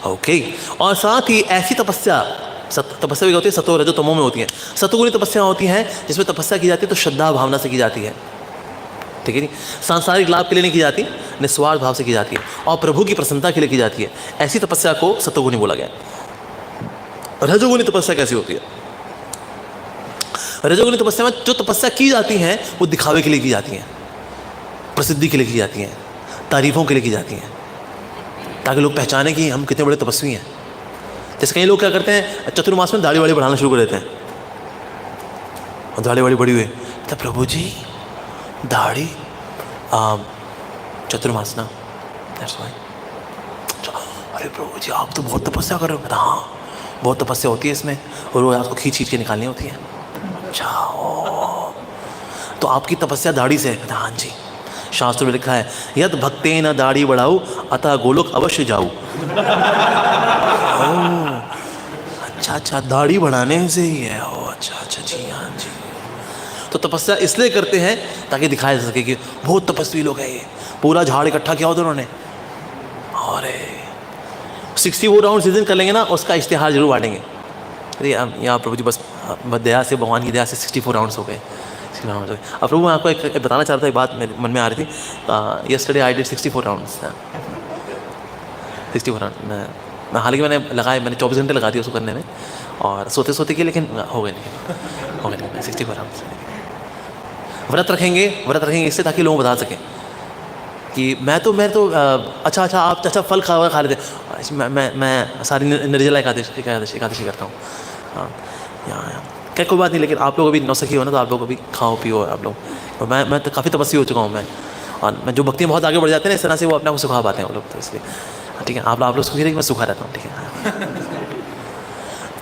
S1: ओके, और साथ ही ऐसी तपस्या भी होती है सतो रजो तमो में होती है। सतोगुणी तपस्या होती हैं जिसमें तपस्या की जाती है तो श्रद्धा भावना से की जाती है, ठीक है नहीं, सांसारिक लाभ के लिए नहीं की जाती, निस्वार्थ भाव से की जाती है और प्रभु की प्रसन्नता के लिए की जाती है। ऐसी तपस्या को सतोगुणी बोला गया। रजोगुणी तपस्या कैसी होती है? रजोगुणी तपस्या में जो तपस्या की जाती हैं वो दिखावे के लिए की जाती हैं, प्रसिद्धि के लिए की जाती हैं, तारीफों के लिए की जाती हैं, ताकि लोग पहचाने कि हम कितने बड़े तपस्वी हैं। जैसे कई लोग क्या करते हैं, चतुर्मास में दाढ़ी वाड़ी बढ़ाना शुरू कर देते हैं, और दाढ़ी वाड़ी बढ़ी हुई तो प्रभु जी दाढ़ी चतुर्मास ना, अरे प्रभु जी आप तो बहुत तपस्या कर रहे हो। हाँ, बहुत तपस्या होती है इसमें, और वो आपको खींच के निकालनी होती है। अच्छा, तो आपकी तपस्या दाढ़ी से है? हाँ जी, शास्त्र में लिखा है यद भक्ते न दाढ़ी बढ़ाऊ अतः गोलोक अवश्य जाऊ। अच्छा, दाढ़ी बढ़ाने से ही है। अच्छा जी, हाँ जी। तो तपस्या इसलिए करते हैं ताकि दिखाया जा सके कि बहुत तपस्वी लोग हैं ये, पूरा झाड़ इकट्ठा किया होता उन्होंने। और 64 राउंड सीजन कर लेंगे ना, उसका इश्तिहार जरूर बांटेंगे। अरे यहाँ प्रभु जी बस दया से, भगवान की दया से 64 राउंड्स हो गए। अब प्रभु मैं आपको एक बताना चाहता था, एक बात मेरे मन में आ रही थी। Yesterday I did 64 rounds, 64 round मैं हालांकि मैंने 24 घंटे लगा दिए उसको करने में, और सोते किए, लेकिन हो गए नहीं 64 राउंड्स। व्रत रखेंगे इससे ताकि लोगों को बता सकें कि मैं तो अच्छा आप अच्छा फल खा लेते, मैं सारी निर्जला एकादशी करता हूँ। हाँ, यहाँ क्या कोई बात नहीं, लेकिन आप लोग अभी नौसखी हो ना, तो आप लोग अभी खाओ पियो आप लोग। और मैं तो काफ़ी तपस्वी हो चुका हूँ मैं, और मैं जो भक्ति में बहुत आगे बढ़ जाते हैं ना, इस तरह से वो अपने आप को सुखा पाते हैं वो लोग, तो इसलिए ठीक है, आप लोग सुखी रहिए, मैं सुखा रहता हूँ, ठीक है।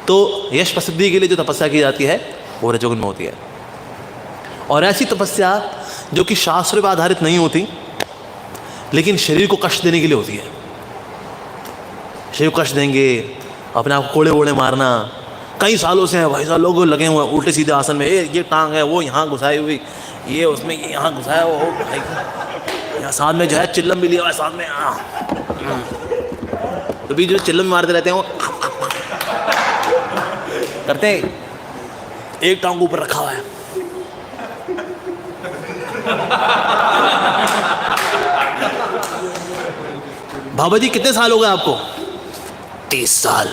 S1: तो यश प्रसिद्धि के लिए जो तपस्या की जाती है वो रजोगुण में होती है। और ऐसी तपस्या जो कि शास्त्र पर आधारित नहीं होती, लेकिन शरीर को कष्ट देने के लिए होती है। शरीर को कष्ट देंगे, अपने आप को कोड़े वोड़े मारना। कई सालों से है भाई साहब लोग लगे हुए हैं उल्टे सीधे आसन में, ये टांग है वो यहाँ घुसाई हुई, ये उसमें ये यहाँ घुसाया वो भाई, यहाँ साथ में जो है चिल्लम भी लिया हुआ है साथ में। तो भी जो चिल्लम मारते रहते हैं वो करते हैं, एक टांग ऊपर रखा हुआ है। बाबा जी कितने साल हो गए आपको? 30 साल।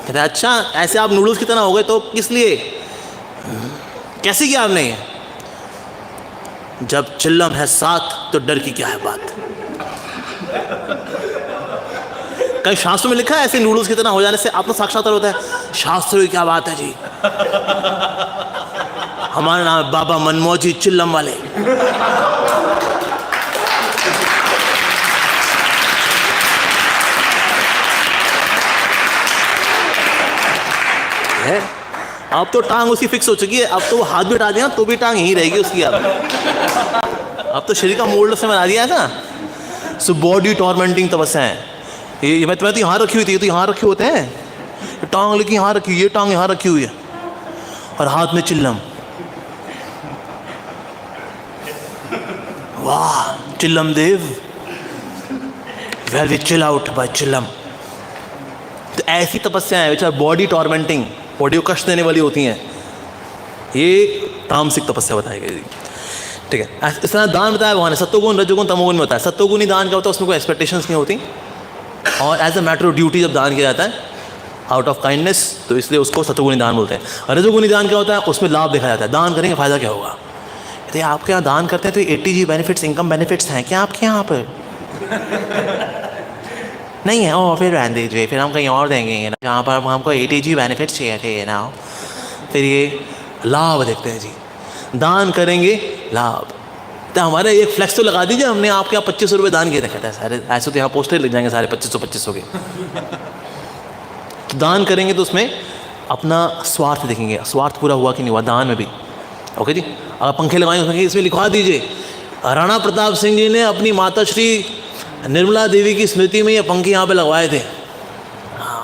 S1: कहते अच्छा ऐसे आप नूडल्स की तरह हो गए, तो किस लिए, कैसे किया आपने ये? जब चिल्लम है साथ तो डर की क्या है बात। कई शास्त्रों में लिखा है ऐसे नूडल्स की तरह हो जाने से आत्म साक्षात्कार होता है। शास्त्रों की क्या बात है जी, हमारा नाम है बाबा मनमोजी चिल्लम वाले। अब तो टांग उसकी फिक्स हो चुकी है, अब तो वो हाथ भी हटा दिया तो भी टांग यहीं रहेगी उसकी। अब तो शरीर का मोल्ड उसने बना दिया है ना। सो बॉडी टॉर्मेंटिंग तपस्या है ये। मैं तो यहाँ रखी हुई थी, तो यहाँ रखे होते हैं, टांग लेके यहाँ रखी हुई, ये टांग यहाँ रखी हुई है और हाथ में चिल्लम। वाह चिल्लम देव, well we chill out by चिल्लम। तो ऐसी तपस्या है which are body tormenting, body को कष्ट देने वाली होती हैं, ये तामसिक तपस्या बताई गई। ठीक है, इस तरह दान बताया भगवान ने सत्वगुण रजोगुण तमोगुण में होता है। सत्वगुणी दान क्या होता है, उसमें कोई एक्सपेक्टेशंस नहीं होती और as a matter of duty जब दान किया जाता है आउट ऑफ काइंडनेस, तो इसलिए उसको सत्वगुणी दान बोलते हैं। रजोगुणी दान क्या होता है, उसमें लाभ देखा जाता है, दान करेंगे फ़ायदा क्या होगा। यदि आपके यहाँ दान करते हैं तो 80G बेनिफिट्स, इनकम बेनिफिट्स हैं क्या आपके यहाँ पर? नहीं है, ओ फिर रहने दीजिए, फिर हम कहीं और देंगे ना जहाँ पर हमको 80G बेनिफिट्स चाहिए ना। फिर ये लाभ देखते हैं जी, दान करेंगे लाभ। तो हमारे एक फ्लैक्स तो लगा दीजिए, हमने आपके यहाँ 2500 रुपये दान किए रखा था सारे, ऐसे तो यहाँ पोस्टर लग जाएंगे सारे 2500 के। तो दान करेंगे तो उसमें अपना स्वार्थ देखेंगे, स्वार्थ पूरा हुआ कि नहीं हुआ दान में भी। ओके जी, अगर पंखे लगाएंगे उसमें इसमें लिखवा दीजिए राणा प्रताप सिंह जी ने अपनी माता श्री निर्मला देवी की स्मृति में ये पंखे यहाँ पे लगवाए थे। हाँ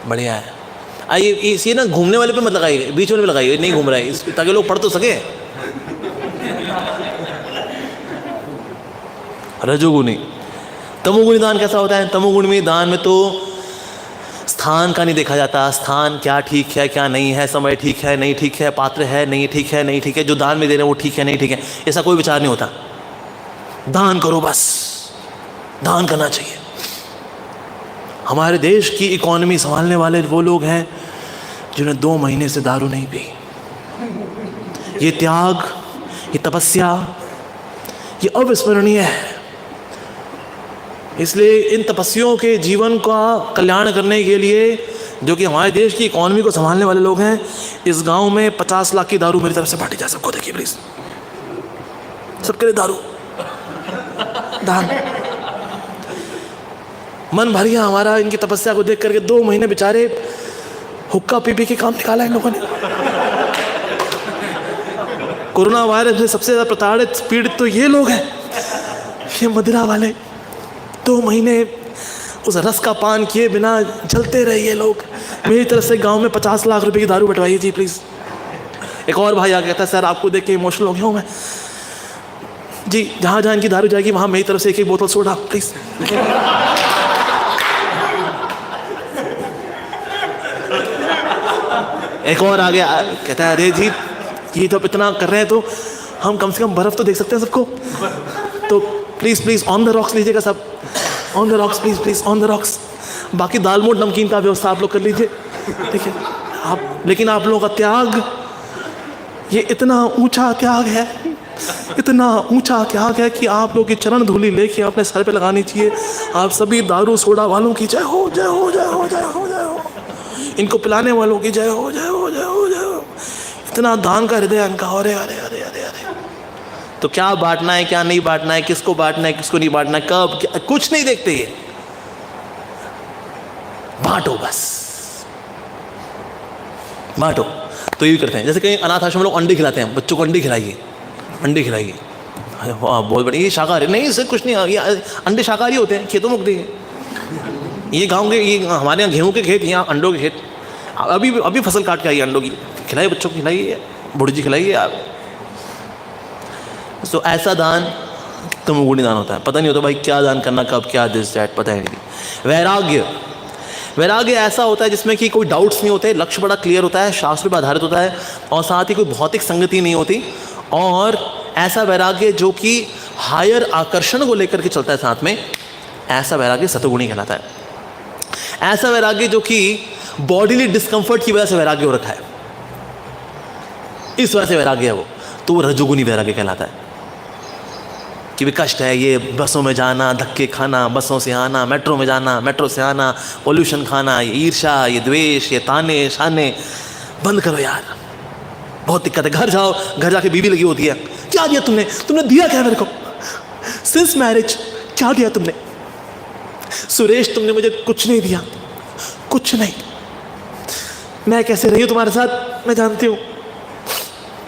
S1: बढ़िया है। आइए इसी ना घूमने वाले पे मत लगाइए, बीच वाले पे लगाइए, नहीं घूम रहा है ताकि लोग पढ़ तो सके। रजोगुणी। तमोगुणी दान कैसा होता है? तमोगुणी दान में तो स्थान का नहीं देखा जाता, स्थान क्या ठीक है क्या नहीं है, समय ठीक है नहीं ठीक है, पात्र है नहीं ठीक है नहीं ठीक है, जो दान में दे रहे हैं वो ठीक है नहीं ठीक है, ऐसा कोई विचार नहीं होता। दान करो बस, दान करना चाहिए। हमारे देश की इकोनॉमी संभालने वाले वो लोग हैं जिन्होंने 2 महीने से दारू नहीं पी। ये त्याग, ये तपस्या, ये अविस्मरणीय है। इसलिए इन तपस्वियों के जीवन का कल्याण करने के लिए, जो कि हमारे देश की इकोनॉमी को संभालने वाले लोग हैं, इस गांव में 50 लाख की दारू मेरी तरफ से बांटी जाए। सबको देखिए प्लीज, सबके लिए दारू दान। मन भर गया हमारा इनकी तपस्या को देख करके। 2 महीने बेचारे हुक्का पी के काम निकाला इन लोगों ने। कोरोना वायरस से सबसे ज्यादा प्रताड़ित पीड़ित तो ये लोग हैं, ये मदिरा वाले। 2 महीने उस रस का पान किए बिना जलते रहे ये लोग। मेरी तरफ से गांव में 50 लाख रुपए की दारू बंटवाइए जी प्लीज। एक और भाई आ गया था, सर आपको देख के इमोशनल हो गया हूँ मैं जी, जहाँ जहाँ इनकी दारू जाएगी वहाँ मेरी तरफ से 1-1 बोतल सोडा प्लीज। एक और आ गया, कहता है अरे जी ये तो इतना कर रहे हैं तो हम कम से कम बर्फ तो देख सकते हैं सबको, तो please please on the rocks लीजिएगा सब, on the rocks please please on the rocks. बाकी दाल मोट नमकीन का व्यवस्था आप लोग कर लीजिए, देखिए आप। लेकिन आप लोगों का त्याग, ये इतना ऊंचा त्याग है, इतना ऊंचा त्याग है कि आप लोग की चरण धूलि लेके अपने सर पे लगानी चाहिए। आप सभी दारू सोडा वालों की जय हो, जय हो, जय हो, जय हो, जय हो। इनको पिलाने वालों की जय हो, जय हो, जय हो, जय हो। इतना दान का हृदय इनका। अरे अरे अरे अरे अरे, तो क्या बांटना है क्या नहीं बांटना है, किसको बांटना है किसको नहीं बांटना है, कब क्या, कुछ नहीं देखते ये। बांटो बस, बांटो। तो ये भी करते हैं, जैसे कहीं अनाथ आश्रम में लोग अंडे खिलाते हैं, बच्चों को अंडे खिलाइए, अंडे खिलाइए। बहुत बढ़िया, ये शाकाहारी नहीं, इससे कुछ नहीं, ये अंडे शाकाहारी होते हैं, खेतों में उगते हैं। ये गाँव के, ये हमारे यहाँ गेहूँ के खेत, यहाँ अंडों के खेत। अभी फसल काट के आइए अंडों की, खिलाइए बच्चों को, खिलाइए, बुढ़ी जी खिलाइए आप। तो ऐसा दान तमोगुणी दान होता है। पता नहीं होता भाई क्या दान करना, कब क्या, दिस दैट, पता ही नहीं। वैराग्य, वैराग्य ऐसा होता है जिसमें कि कोई डाउट्स नहीं होते, लक्ष्य बड़ा क्लियर होता है, शास्त्र पर आधारित होता है और साथ ही कोई भौतिक संगति नहीं होती। और ऐसा वैराग्य जो कि हायर आकर्षण को लेकर के चलता है साथ में, ऐसा वैराग्य सतोगुणी कहलाता है। ऐसा वैराग्य जो कि बॉडीली डिस्कम्फर्ट की वजह से वैराग्य हो रखा है, इस वजह से वैराग्य है वो, तो वो रजोगुणी वैराग्य कहलाता है। कि भी कष्ट है, ये बसों में जाना, धक्के खाना, बसों से आना, मेट्रो में जाना, मेट्रो से आना, पोल्यूशन खाना, ये ईर्ष्या, ये द्वेष, ये ताने शाने, बंद करो यार, बहुत दिक्कत है। घर जाओ, घर जाके बीवी लगी होती है, क्या दिया तुमने, तुमने दिया क्या मेरे को, सिंस मैरिज क्या दिया तुमने, सुरेश तुमने मुझे कुछ नहीं दिया, कुछ नहीं, मैं कैसे रही हूँ तुम्हारे साथ मैं जानती हूँ।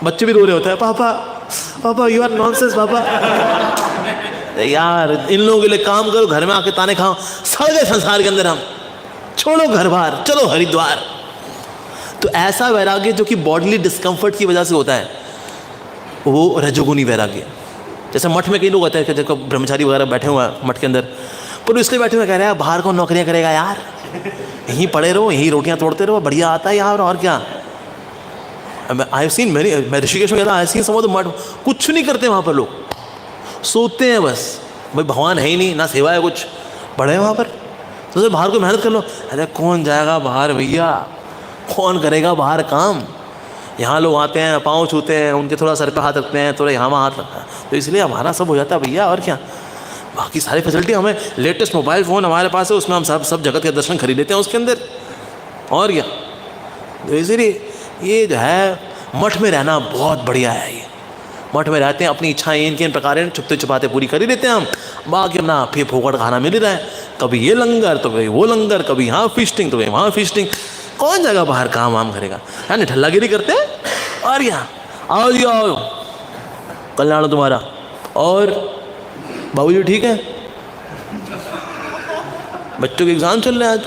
S1: बच्चे भी रो रहे होते हैं, पापा पापा यू आर नॉनसेंस पापा। यार इन लोगों के लिए काम करो, घर में आके ताने खाओ, सड़ गए संसार के अंदर हम, छोड़ो घर बार, चलो हरिद्वार। तो ऐसा वैराग्य जो कि बॉडीली डिस्कम्फर्ट की वजह से होता है वो रजोगुनी वैराग्य। जैसे मठ में कई लोग होते हैं कि ब्रह्मचारी वगैरह बैठे हुए हैं मठ के अंदर, पर इसलिए बैठे हुए कह रहे हैं बाहर कौन नौकरियां करेगा यार, यहीं पड़े रहो, यहीं रोटियां तोड़ते रहो, बढ़िया आता है यार, और क्या। आई हैव सीन मैं ऋषिकेश में गया था, I have seen some of the math, कुछ नहीं करते वहाँ पर, लोग सोते हैं बस। भाई भगवान है ही नहीं, ना सेवा है कुछ, पड़े हैं वहाँ पर। तो बाहर को मेहनत कर लो, अरे कौन जाएगा बाहर भैया, कौन करेगा बाहर काम। यहाँ लोग आते हैं, पाँव छूते हैं, उनके थोड़ा सर पे हाथ रखते हैं, थोड़ा यहाँ वहाँ हाथ रखते हैं, तो इसलिए हमारा सब हो जाता है भैया, और क्या। बाकी सारी फैसिलिटी हमें, लेटेस्ट मोबाइल फ़ोन हमारे पास है, उसमें हम सब जगत के दर्शन खरीद लेते हैं उसके अंदर, और क्या। तो इसीलिए ये जो है मठ में रहना बहुत बढ़िया है। ये मठ में रहते हैं, अपनी इच्छाएं इनके इन प्रकार छुपते छुपाते पूरी कर ही लेते हैं हम, बाकी अपना फिर फोकट खाना मिल ही रहा है, कभी ये लंगर तो कभी वो लंगर, कभी यहाँ फिस्टिंग तो कभी वहाँ फिस्टिंग। कौन जाएगा बाहर काम वाम करेगा, है निठल्लागिरी करते हैं, और यहाँ आओ जी आओ, कल्याण तुम्हारा। और बाबूजी ठीक है, बच्चों के एग्जाम चल रहे हैं आज,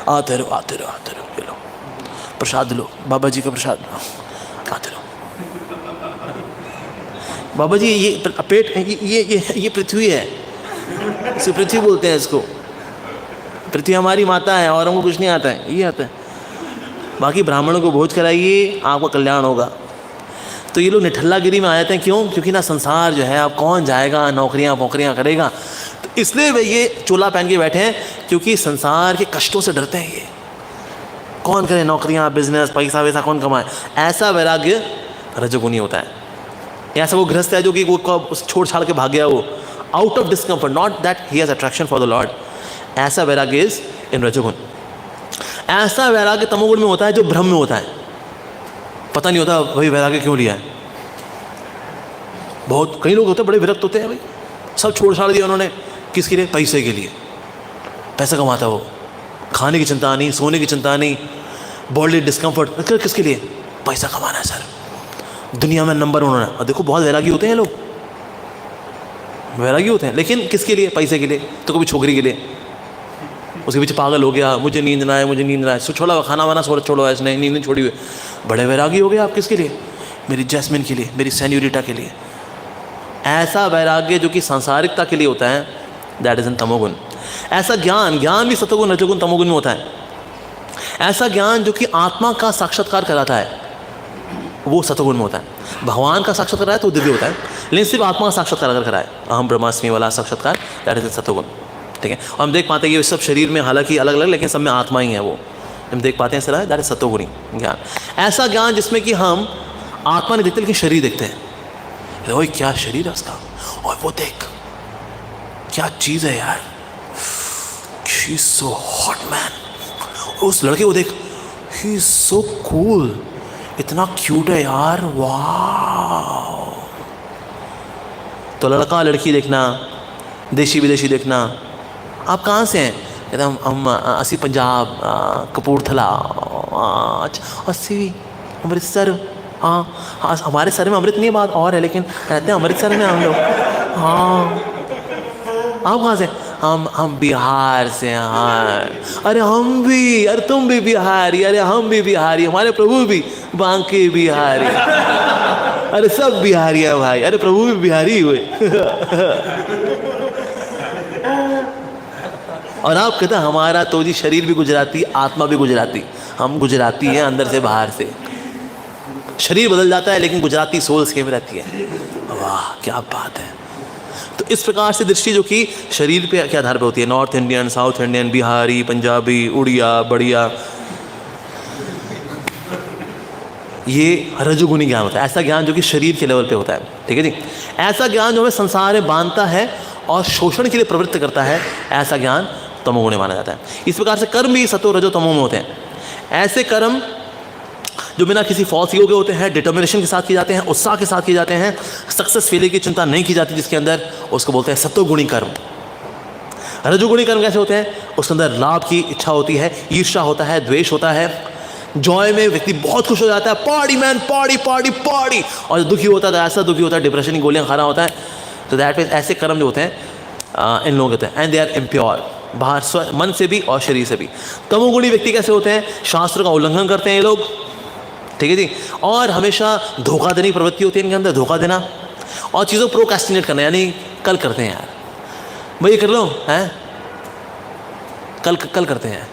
S1: आते रहो आते रहो आते रहो, ये लो प्रसाद लो, बाबा जी का प्रसाद लो, आते रहो। बाबा जी ये पेट ये पृथ्वी है, इसे पृथ्वी बोलते हैं इसको, पृथ्वी हमारी माता है और हमको कुछ नहीं आता है, ये आता है। बाकी ब्राह्मणों को भोज कराइए, आपका कल्याण होगा। तो ये लोग निठल्लागिरी में आ जाते हैं, क्यों? क्योंकि ना संसार जो है अब कौन जाएगा, नौकरियां वोकरियां करेगा, तो इसलिए वे ये चोला पहन के बैठे हैं, क्योंकि संसार के कष्टों से डरते हैं। ये कौन करे नौकरियां, बिजनेस, पैसा वैसा कौन कमाए, ऐसा वैराग्य रजोगुनी होता है। ऐसा वो गृहस्थ है जो कि वो छोड़ छाड़ के भाग गया, वो out of discomfort, not that he has attraction for the Lord, ऐसा वैराग्य इज इन रजोगुण। ऐसा वैराग्य तमोगुण में होता है जो भ्रम में होता है, पता नहीं होता भाई वैराग्य क्यों लिया है। बहुत कई लोग होते हैं बड़े विरक्त होते हैं, भाई सब छोड़ छाड़ दिया उन्होंने, किसके लिए? पैसे के लिए। पैसा कमाता वो, खाने की चिंता नहीं, सोने की चिंता नहीं, बॉडी डिस्कम्फर्ट, किसके लिए? पैसा कमाना है सर, दुनिया में नंबर उन्होंने। और देखो बहुत वैरागी होते हैं लोग, वैरागी होते हैं, लेकिन किसके लिए? पैसे के लिए। तो कभी छोकरी के लिए, उसके पीछे पागल हो गया, मुझे नींद ना आए, मुझे नींद ना आए, सो छोड़ा खाना वाना छोड़ो, ऐसे नहीं, नींद छोड़ी हुई, बड़े वैरागी हो गए आप। किसके लिए? मेरी जैस्मिन के लिए, मेरी सेन्यूरिटा के लिए। ऐसा वैराग्य जो कि सांसारिकता के लिए होता है, दैट इज इन तमोगुण। ऐसा ज्ञान भी सतोगुण रजोगुण तमोगुण में होता है। ऐसा ज्ञान जो कि आत्मा का साक्षात्कार कराता है, वो सतोगुण में होता है। भगवान का साक्षात्कार कराए तो दिव्य होता है, लेकिन सिर्फ आत्मा का साक्षात्कार अगर कराए, अहम ब्रह्मास्मि वाला साक्षात्कार, दैट इज इन सतोगुण। ठीक है, और हम देख पाते हैं ये सब शरीर में हालांकि अलग अलग, लेकिन सब में आत्मा ही है, वो हम देख पाते हैं ऐसा है, दैट इज सतोगुणी ज्ञान। ऐसा ज्ञान जिसमें कि हम आत्मा नहीं देखते लेकिन शरीर देखते हैं, ओए क्या शरीर है उसका, और वो देख क्या चीज़ है यार, she is so hot man, उस लड़के को देख, ही इज सो कूल, इतना क्यूट है यार, वाह। तो लड़का लड़की देखना, देशी विदेशी देखना। आप कहाँ से हैं? कहते हम असी पंजाब, कपूरथला, अच्छा अस्सी अमृतसर। हाँ हमारे सर में अमृत नहीं बात और है, लेकिन रहते हैं अमृतसर में हम लोग। हाँ आप कहाँ से? हम बिहार से हैं। हाँ अरे हम भी, अरे तुम भी बिहारी, अरे हम भी बिहारी, हमारे प्रभु भी बांके बिहारी। अरे सब बिहारी है भाई, अरे प्रभु भी बिहारी हुए। और आप कहते हैं हमारा तो जी शरीर भी गुजराती, आत्मा भी गुजराती, हम गुजराती हैं अंदर से बाहर से। शरीर बदल जाता है लेकिन गुजराती सोल सेम रहती है। वाह क्या बात है। तो इस प्रकार से दृष्टि जो कि शरीर पे के आधार पर होती है, North Indian, South Indian, Bihari, Punjabi, Oriya, बढ़िया, ये रजोगुणी ज्ञान होता है। ऐसा ज्ञान जो कि शरीर के लेवल पे होता है। ठीक है जी, ऐसा ज्ञान जो हमें संसार में बांधता है और शोषण के लिए प्रवृत्त करता है, ऐसा ज्ञान तमोगुणी माना जाता है। इस प्रकार से कर्म भी सतो रजो तमो में होते हैं। ऐसे कर्म जो बिना किसी फॉल्स ईगो के होते हैं, डिटर्मिनेशन के साथ किए जाते हैं, उत्साह के साथ किए जाते हैं, सक्सेस फेलियर की चिंता नहीं की जाती जिसके अंदर, उसको बोलते हैं सतोगुणी कर्म। रजोगुणी कर्म कैसे होते हैं? उसके अंदर लाभ की इच्छा होती है, ईर्ष्या होता है, द्वेष होता है। जॉय में व्यक्ति बहुत खुश हो जाता है, party man, party party party. और जो दुखी होता है तो ऐसा दुखी होता है, डिप्रेशन की गोलियां खा रहा होता है। तो दैट मीन्स ऐसे कर्म जो होते हैं इन लोगों के होते हैं, एंड दे आर इम्प्योर, बाहर मन से भी और शरीर से भी। तमोगुणी व्यक्ति कैसे होते हैं? शास्त्र का उल्लंघन करते हैं ये लोग, ठीक है जी, और हमेशा धोखा देने की प्रवृत्ति होती है इनके अंदर, धोखा देना और चीज़ों को प्रोक्रेस्टिनेट करना, यानी कल करते हैं यार, भाई कर लो, हैं कल करते हैं,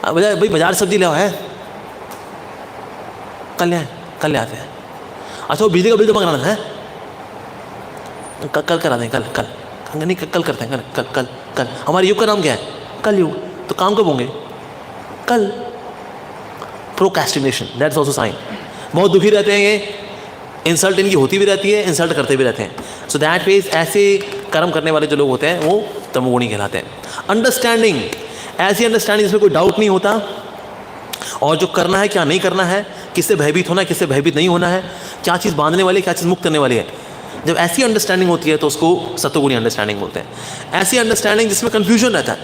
S1: भाई बाजार सब्जी ले आओ, है कल ले आते हैं। अच्छा वो बिजली का बिल जमा कराना है, कल करा दें, कल नहीं, कल करते हैं, कल। हमारे युग का नाम क्या है? कल युग। तो काम कब होंगे? कल। Procrastination, that's also sign. बहुत दुखी रहते हैं ये, इंसल्ट इनकी होती भी रहती है, इंसल्ट करते भी रहते हैं। सो दैट मीन्स ऐसे कर्म करने वाले जो लोग होते हैं वो तमोगुणी कहलाते हैं। अंडरस्टैंडिंग, ऐसी अंडरस्टैंडिंग जिसमें कोई डाउट नहीं होता, और जो करना है क्या नहीं करना है, किससे भयभीत होना है, किससे भयभीत नहीं होना है, क्या चीज़ बांधने वाली है, क्या चीज़ मुक्त करने वाली है। जब ऐसी अंडरस्टैंडिंग होती है तो उसको सत्वगुणी अंडरस्टैंडिंग बोलते हैं। ऐसी अंडरस्टैंडिंग जिसमें कंफ्यूजन रहता है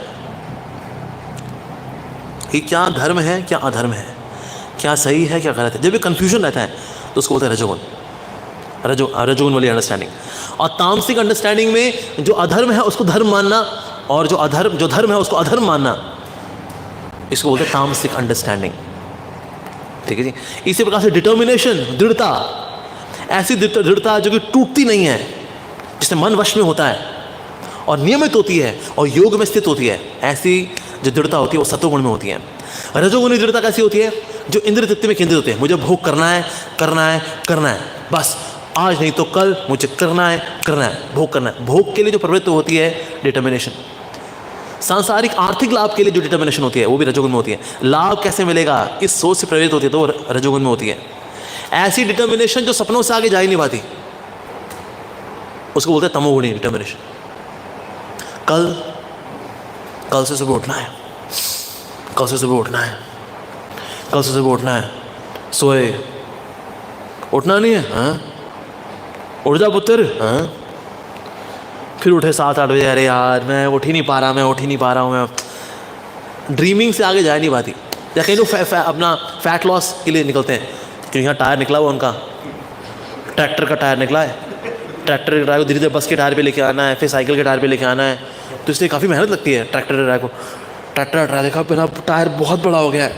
S1: कि क्या धर्म है, क्या अधर्म है, क्या सही है, क्या गलत है, जब भी कंफ्यूजन रहता है तो उसको बोलते हैं रजोगुण, रजोगुण वाली अंडरस्टैंडिंग। और तामसिक अंडरस्टैंडिंग में जो अधर्म है उसको धर्म मानना, और जो धर्म है उसको अधर्म मानना, इसको बोलते हैं तामसिक अंडरस्टैंडिंग, ठीक है जी। इसी प्रकार से डिटर्मिनेशन, दृढ़ता, ऐसी दृढ़ता जो कि टूटती नहीं है, जिससे मन वश में होता है और नियमित होती है और योग में स्थित होती है, ऐसी जो दृढ़ता होती है वो सत्वगुण में होती है। रजोगुणी दृढ़ता कैसी होती है? जो इंद्रिय तृप्ति में केंद्रित होते हैं, मुझे भोग करना है, बस आज नहीं तो कल मुझे करना है, भोग करना है। भोग के लिए जो प्रवृत्ति होती है डिटर्मिनेशन। सांसारिक आर्थिक लाभ के लिए जो डिटर्मिनेशन होती है वो भी रजोगुण में होती है। लाभ कैसे मिलेगा, इस सोच से प्रेरित होती है तो वो रजोगुण में होती है। ऐसी डिटर्मिनेशन जो सपनों से आगे जा ही नहीं पाती, उसको बोलते हैं तमोगुणी डिटर्मिनेशन। कल से सुबह उठना है, कल से सुबह उठना है, सोए उठना नहीं है, हाँ उठ जा पुत्र, हाँ फिर उठे 7-8 बजे, अरे यार मैं उठ ही नहीं पा रहा हूँ, मैं ड्रीमिंग से आगे जा नहीं पाती। या कहीं लोग अपना फैट लॉस के लिए निकलते हैं, क्योंकि यहाँ टायर निकला हुआ उनका, ट्रैक्टर का टायर निकला है, ट्रैक्टर के टायर को धीरे धीरे बस के टायर पे लेके आना है, फिर साइकिल के टायर पे लेके आना है, तो इसलिए काफ़ी मेहनत लगती है ट्रैक्टर के टायर को। ट्रैक्टर का देखा पहला टायर बहुत बड़ा हो गया है,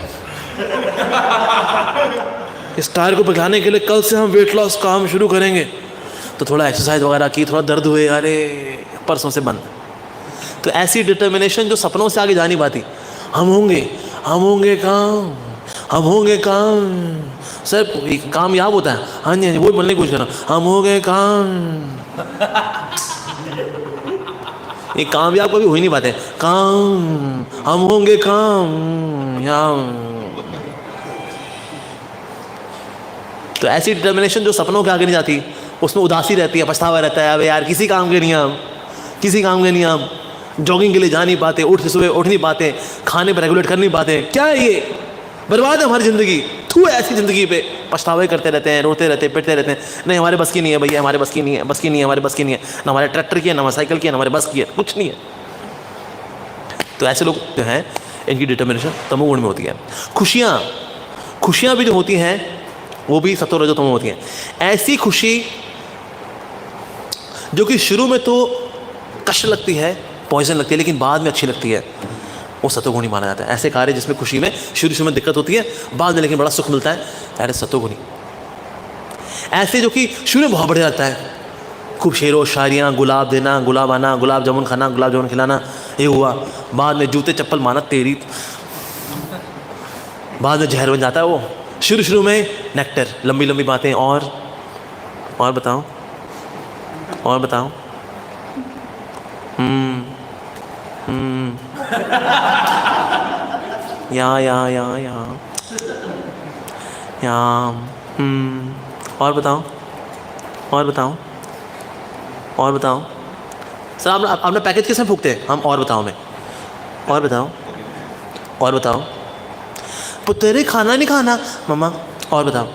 S1: इस टायर को पिघलाने के लिए कल से हम वेट लॉस काम शुरू करेंगे, तो थोड़ा एक्सरसाइज वगैरह की, थोड़ा दर्द हुए, अरे परसों से बंद। तो ऐसी डिटर्मिनेशन जो सपनों से आगे जा नहीं पाती, हम होंगे काम, सर कामयाब होता है, हाँ जी वो बोलने की कोशिश कर रहा हूँ, हम होंगे काम, ये कामयाब कभी हो ही नहीं पाते, हम होंगे काम। तो ऐसी डिटर्मिनेशन जो सपनों के आगे नहीं जाती, उसमें उदासी रहती है, पछतावा रहता है, अब यार किसी काम के नहीं हम जॉगिंग के लिए जा नहीं पाते, सुबह उठ नहीं पाते, खाने पर रेगुलेट कर नहीं पाते, क्या है ये, बर्बाद है हमारी ज़िंदगी। थू ऐसी ज़िंदगी पे पछतावे करते रहते हैं, रोते रहते हैं, पिटते रहते हैं, नहीं हमारे बस की नहीं है भैया, हमारे बस की नहीं है, हमारे बस की नहीं है, ना हमारे ट्रैक्टर की है, ना हमारे साइकिल की है, ना हमारे बस की है, कुछ नहीं है। तो ऐसे लोग जो हैं इनकी डिटर्मिनेशन तमोगुण में होती है। खुशियाँ भी जो होती हैं वो भी सत्व रजो तमो होती हैं। ऐसी खुशी जो कि शुरू में तो कष्ट लगती है, पॉइजन लगती है, लेकिन बाद में अच्छी लगती है, वो सत्वगुणी माना जाता है। ऐसे कार्य जिसमें खुशी में शुरू में दिक्कत होती है, बाद में लेकिन बड़ा सुख मिलता है, अरे सत्वगुणी। ऐसे जो कि शुरू में बहुत बढ़िया लगता है, खूब शेरो शायरियाँ, गुलाब देना, गुलाब आना, गुलाब जामुन खाना, गुलाब जामुन खिलाना, ये हुआ, बाद में जूते चप्पल माना तेरी, बाद में जहर बन जाता है वो। शुरू में नेक्टर, लंबी लंबी बातें, और बताओ या और बताओ सर, आप अपना पैकेज किसमें फूकते हैं? हम और बताओ पुत्रे खाना नहीं खाना मम्मा, और बताओ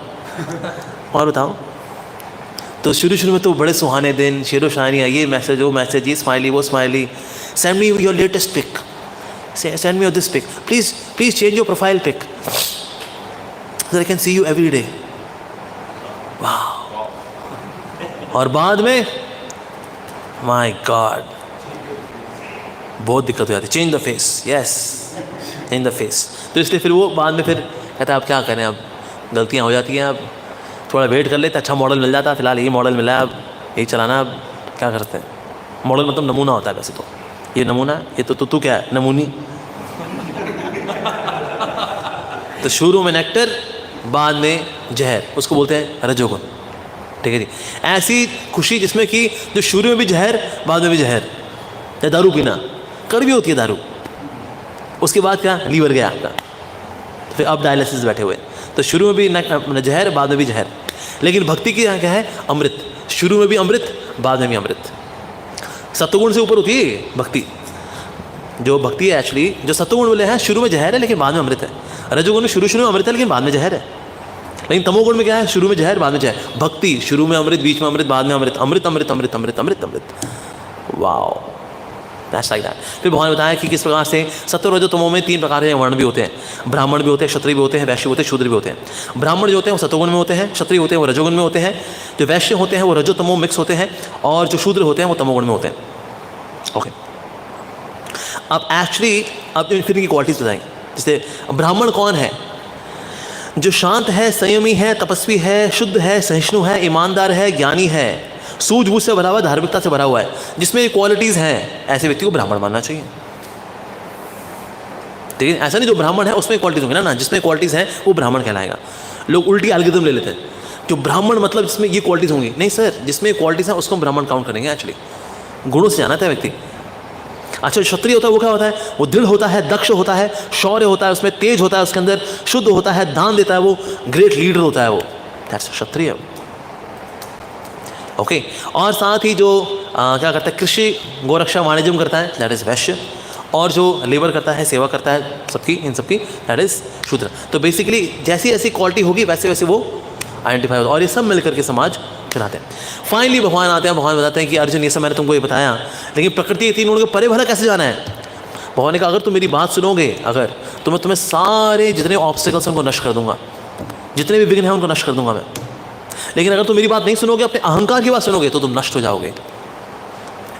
S1: तो शुरू में तो बड़े सुहाने दिन, शेरो शायरी, ये मैसेज वो मैसेज, ये स्माइली वो smiley, send me your latest pic, send me your this pic, please change your profile pic so I can see you every day. वाह। और बाद में माय गॉड बहुत दिक्कत हो जाती, change the face, yes change the face. तो इसलिए फिर वो बाद में फिर कहता है अब क्या करें, अब गलतियाँ हो जाती हैं, अब थोड़ा वेट कर लेते, अच्छा मॉडल मिल जाता, फिलहाल ये मॉडल मिला है, अब यही चलाना, अब क्या करते हैं। मॉडल मतलब नमूना होता है वैसे तो, ये नमूना है, ये तो तू क्या है, नमूनी। तो शुरू में नेक्टर, बाद में जहर, उसको बोलते हैं रजोगुण, ठीक है जी। ऐसी खुशी जिसमें कि जो शुरू में भी जहर, बाद में भी जहर, या दारू पीना, कड़वी होती है दारू, उसके बाद क्या, लीवर गया आपका, तो फिर अब डायलिसिस बैठे हुए, तो शुरू में भी जहर, बाद में भी जहर। लेकिन भक्ति की यहाँ क्या है, अमृत, शुरू में भी अमृत, बाद में भी अमृत। सत्वगुण से ऊपर होती है भक्ति, जो भक्ति है एक्चुअली, जो सत्वगुण वाले हैं शुरू में जहर है लेकिन बाद में अमृत है। रजोगुण में शुरू में अमृत है लेकिन बाद में जहर है। लेकिन तमोगुण में क्या है, शुरू में जहर, बाद में जहर। भक्ति शुरू में अमृत, बीच में अमृत, बाद में अमृत, अमृत अमृत अमृत अमृत अमृत अमृत। Wow, that's like that. फिर भगवान ने बताया कि किस प्रकार से सत्व रजो तमो में 3 प्रकार के वर्ण भी होते हैं, ब्राह्मण भी होते हैं, क्षत्रिय भी होते हैं, वैश्य होते हैं, शूद्र भी होते हैं। ब्राह्मण जो होते हैं वो सत्वगुण में होते हैं, क्षत्रिय होते हैं वो रजोगुण में होते हैं, जो वैश्य होते हैं वो रजो तमो मिक्स होते हैं, और जो शूद्र होते हैं वो तमोगुण में होते हैं। ओके, अब एक्चुअली अब फिर की क्वालिटीज बताएंगे। जैसे ब्राह्मण कौन है, जो शांत है, संयमी है, तपस्वी है, शुद्ध है, सहिष्णु है, ईमानदार है, ज्ञानी है, सूझबूझ से भरा हुआ, धार्मिकता से भरा हुआ है, जिसमें ये क्वालिटीज हैं, ऐसे व्यक्ति को ब्राह्मण मानना चाहिए। ठीक है, ऐसा नहीं जो ब्राह्मण है उसमें क्वालिटीज होंगी ना, जिसमें क्वालिटीज हैं वो ब्राह्मण कहलाएगा। लोग उल्टी एल्गोरिथम ले लेते हैं, जो ब्राह्मण मतलब जिसमें ये क्वालिटीज होंगी, नहीं सर, जिसमें क्वालिटीज हैं उसको ब्राह्मण काउंट करेंगे। एक्चुअली गुणों से जाना था व्यक्ति। अच्छा, क्षत्रिय होता है वो क्या होता है, वो दृढ़ होता है, दक्ष होता है, शौर्य होता है, उसमें तेज होता है, उसके अंदर शुद्ध होता है, दान देता है, वो ग्रेट लीडर होता है, वो दैट्स क्षत्रिय। ओके, और साथ ही जो क्या करता है, कृषि गोरक्षा वाणिज्य करता है, दैट इज वैश्य, और जो लेबर करता है, सेवा करता है सबकी, इन सबकी, दैट इज शूद्र। तो बेसिकली जैसी ऐसी क्वालिटी होगी वैसे वैसे वो आइडेंटिफाई होता है, और ये सब मिलकर के समाज चलाते हैं। फाइनली भगवान आते हैं, भगवान बताते हैं कि अर्जुन ये सब मैंने तुमको ये बताया, लेकिन प्रकृति के 3 गुणों के परे भला कैसे जाना है। भगवान ने कहा अगर तुम मेरी बात सुनोगे, अगर तो मैं तुम्हें सारे जितने ऑब्स्टिकल्स हैं उनको नष्ट कर दूंगा, जितने भी विघ्न हैं उनको नष्ट कर दूंगा मैं। लेकिन अगर तुम मेरी बात नहीं सुनोगे, अपने अहंकार की बात सुनोगे, तो तुम नष्ट हो जाओगे।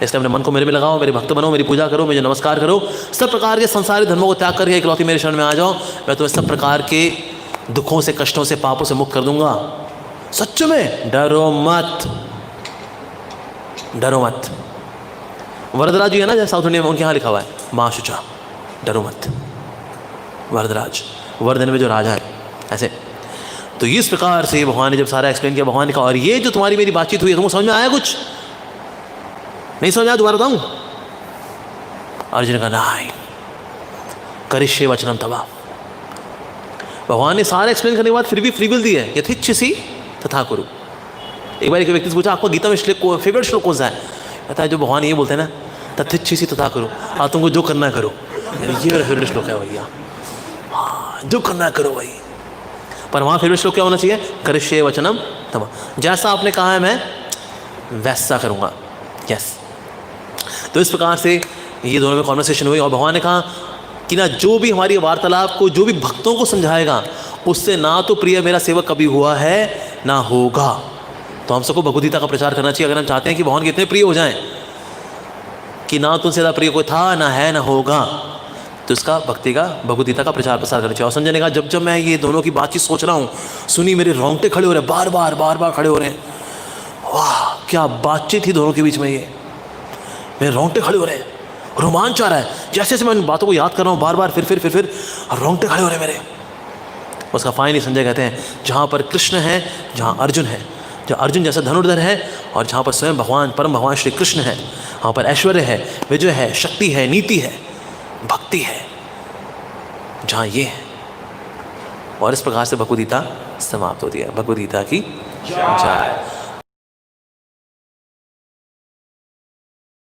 S1: इसलिए अपने मन को मेरे में लगाओ, मेरे भक्त बनो, मेरी पूजा करो, मुझे नमस्कार करो, सब प्रकार के संसारी धर्मों को त्याग करके इकलौती मेरे शरण में आ जाओ, मैं तुम्हें सब प्रकार के दुखों से, कष्टों से, पापों से मुक्त कर दूंगा। सच में डरो मत, डरो मत। वरदराज जी है ना, जैसे साउथ इंडिया में, उनके यहाँ लिखा हुआ है माँ शुचा, डरो मत। वरदराज, वर्धन में जो राजा है, ऐसे। तो इस प्रकार से भगवान ने जब सारा एक्सप्लेन किया, भगवान ने कहा और ये जो तुम्हारी मेरी बातचीत हुई है, तुमको समझ में आया कुछ? नहीं समझ आया? दोबारा बताऊं? अर्जुन का नहीं, करिष्ये वचनम तवा। भगवान ने सारा एक्सप्लेन करने के बाद फिर भी फ्री विल दी है, यथेच्छसि तथा कुरु। एक बार एक व्यक्ति से पूछा आपको गीता में फेवरेट श्लोक कौन सा है? कहता है जो भगवान ये बोलते हैं ना, तथेच्छसि तथा कुरु, तुमको जो करना है करो। ये मेरा फेवरेट श्लोक है भैया, हाँ जो करना है करो भाई। पर वहाँ फेवरेट श्लोक क्या होना चाहिए? करिष्ये वचनम तवा, जैसा आपने कहा है मैं वैसा करूँगा। यस, तो इस प्रकार से ये दोनों में कॉन्वर्सेशन हुई, और भगवान ने कहा कि ना जो भी हमारी वार्तालाप को, जो भी भक्तों को समझाएगा, उससे ना तो प्रिय मेरा सेवक कभी हुआ है ना होगा। तो हम सबको भगवद गीता का प्रचार करना चाहिए, अगर हम चाहते हैं कि भगवान के इतने प्रिय हो जाएं कि ना तो उनसे ज़्यादा प्रिय कोई था, ना है, ना होगा, तो इसका भक्ति का, भगवद गीता का प्रचार प्रसार करना चाहिए। और संजय ने कहा जब जब मैं ये दोनों की बातचीत सोच रहा हूँ, सुनी, मेरे रोंगटे खड़े हो रहे हैं, बार बार खड़े हो रहे हैं। वाह क्या बातचीत थी दोनों के बीच में, ये मेरे रोंगटे खड़े हो रहे हैं, रोमांच आ रहा है, जैसे जैसे मैं इन बातों को याद कर रहा हूँ, बार फिर रोंगटे खड़े हो रहे हैं मेरे। उसका फाइनली संजय कहते हैं जहाँ पर कृष्ण है, जहाँ अर्जुन है, जो अर्जुन जैसा धनुर्धर है, और जहाँ पर स्वयं भगवान, परम भगवान श्री कृष्ण है, वहाँ पर ऐश्वर्य है, विजय है, शक्ति है, नीति है, भक्ति है, जहाँ ये है। और इस प्रकार से भगवद गीता समाप्त होती है। भगवद गीता की जय।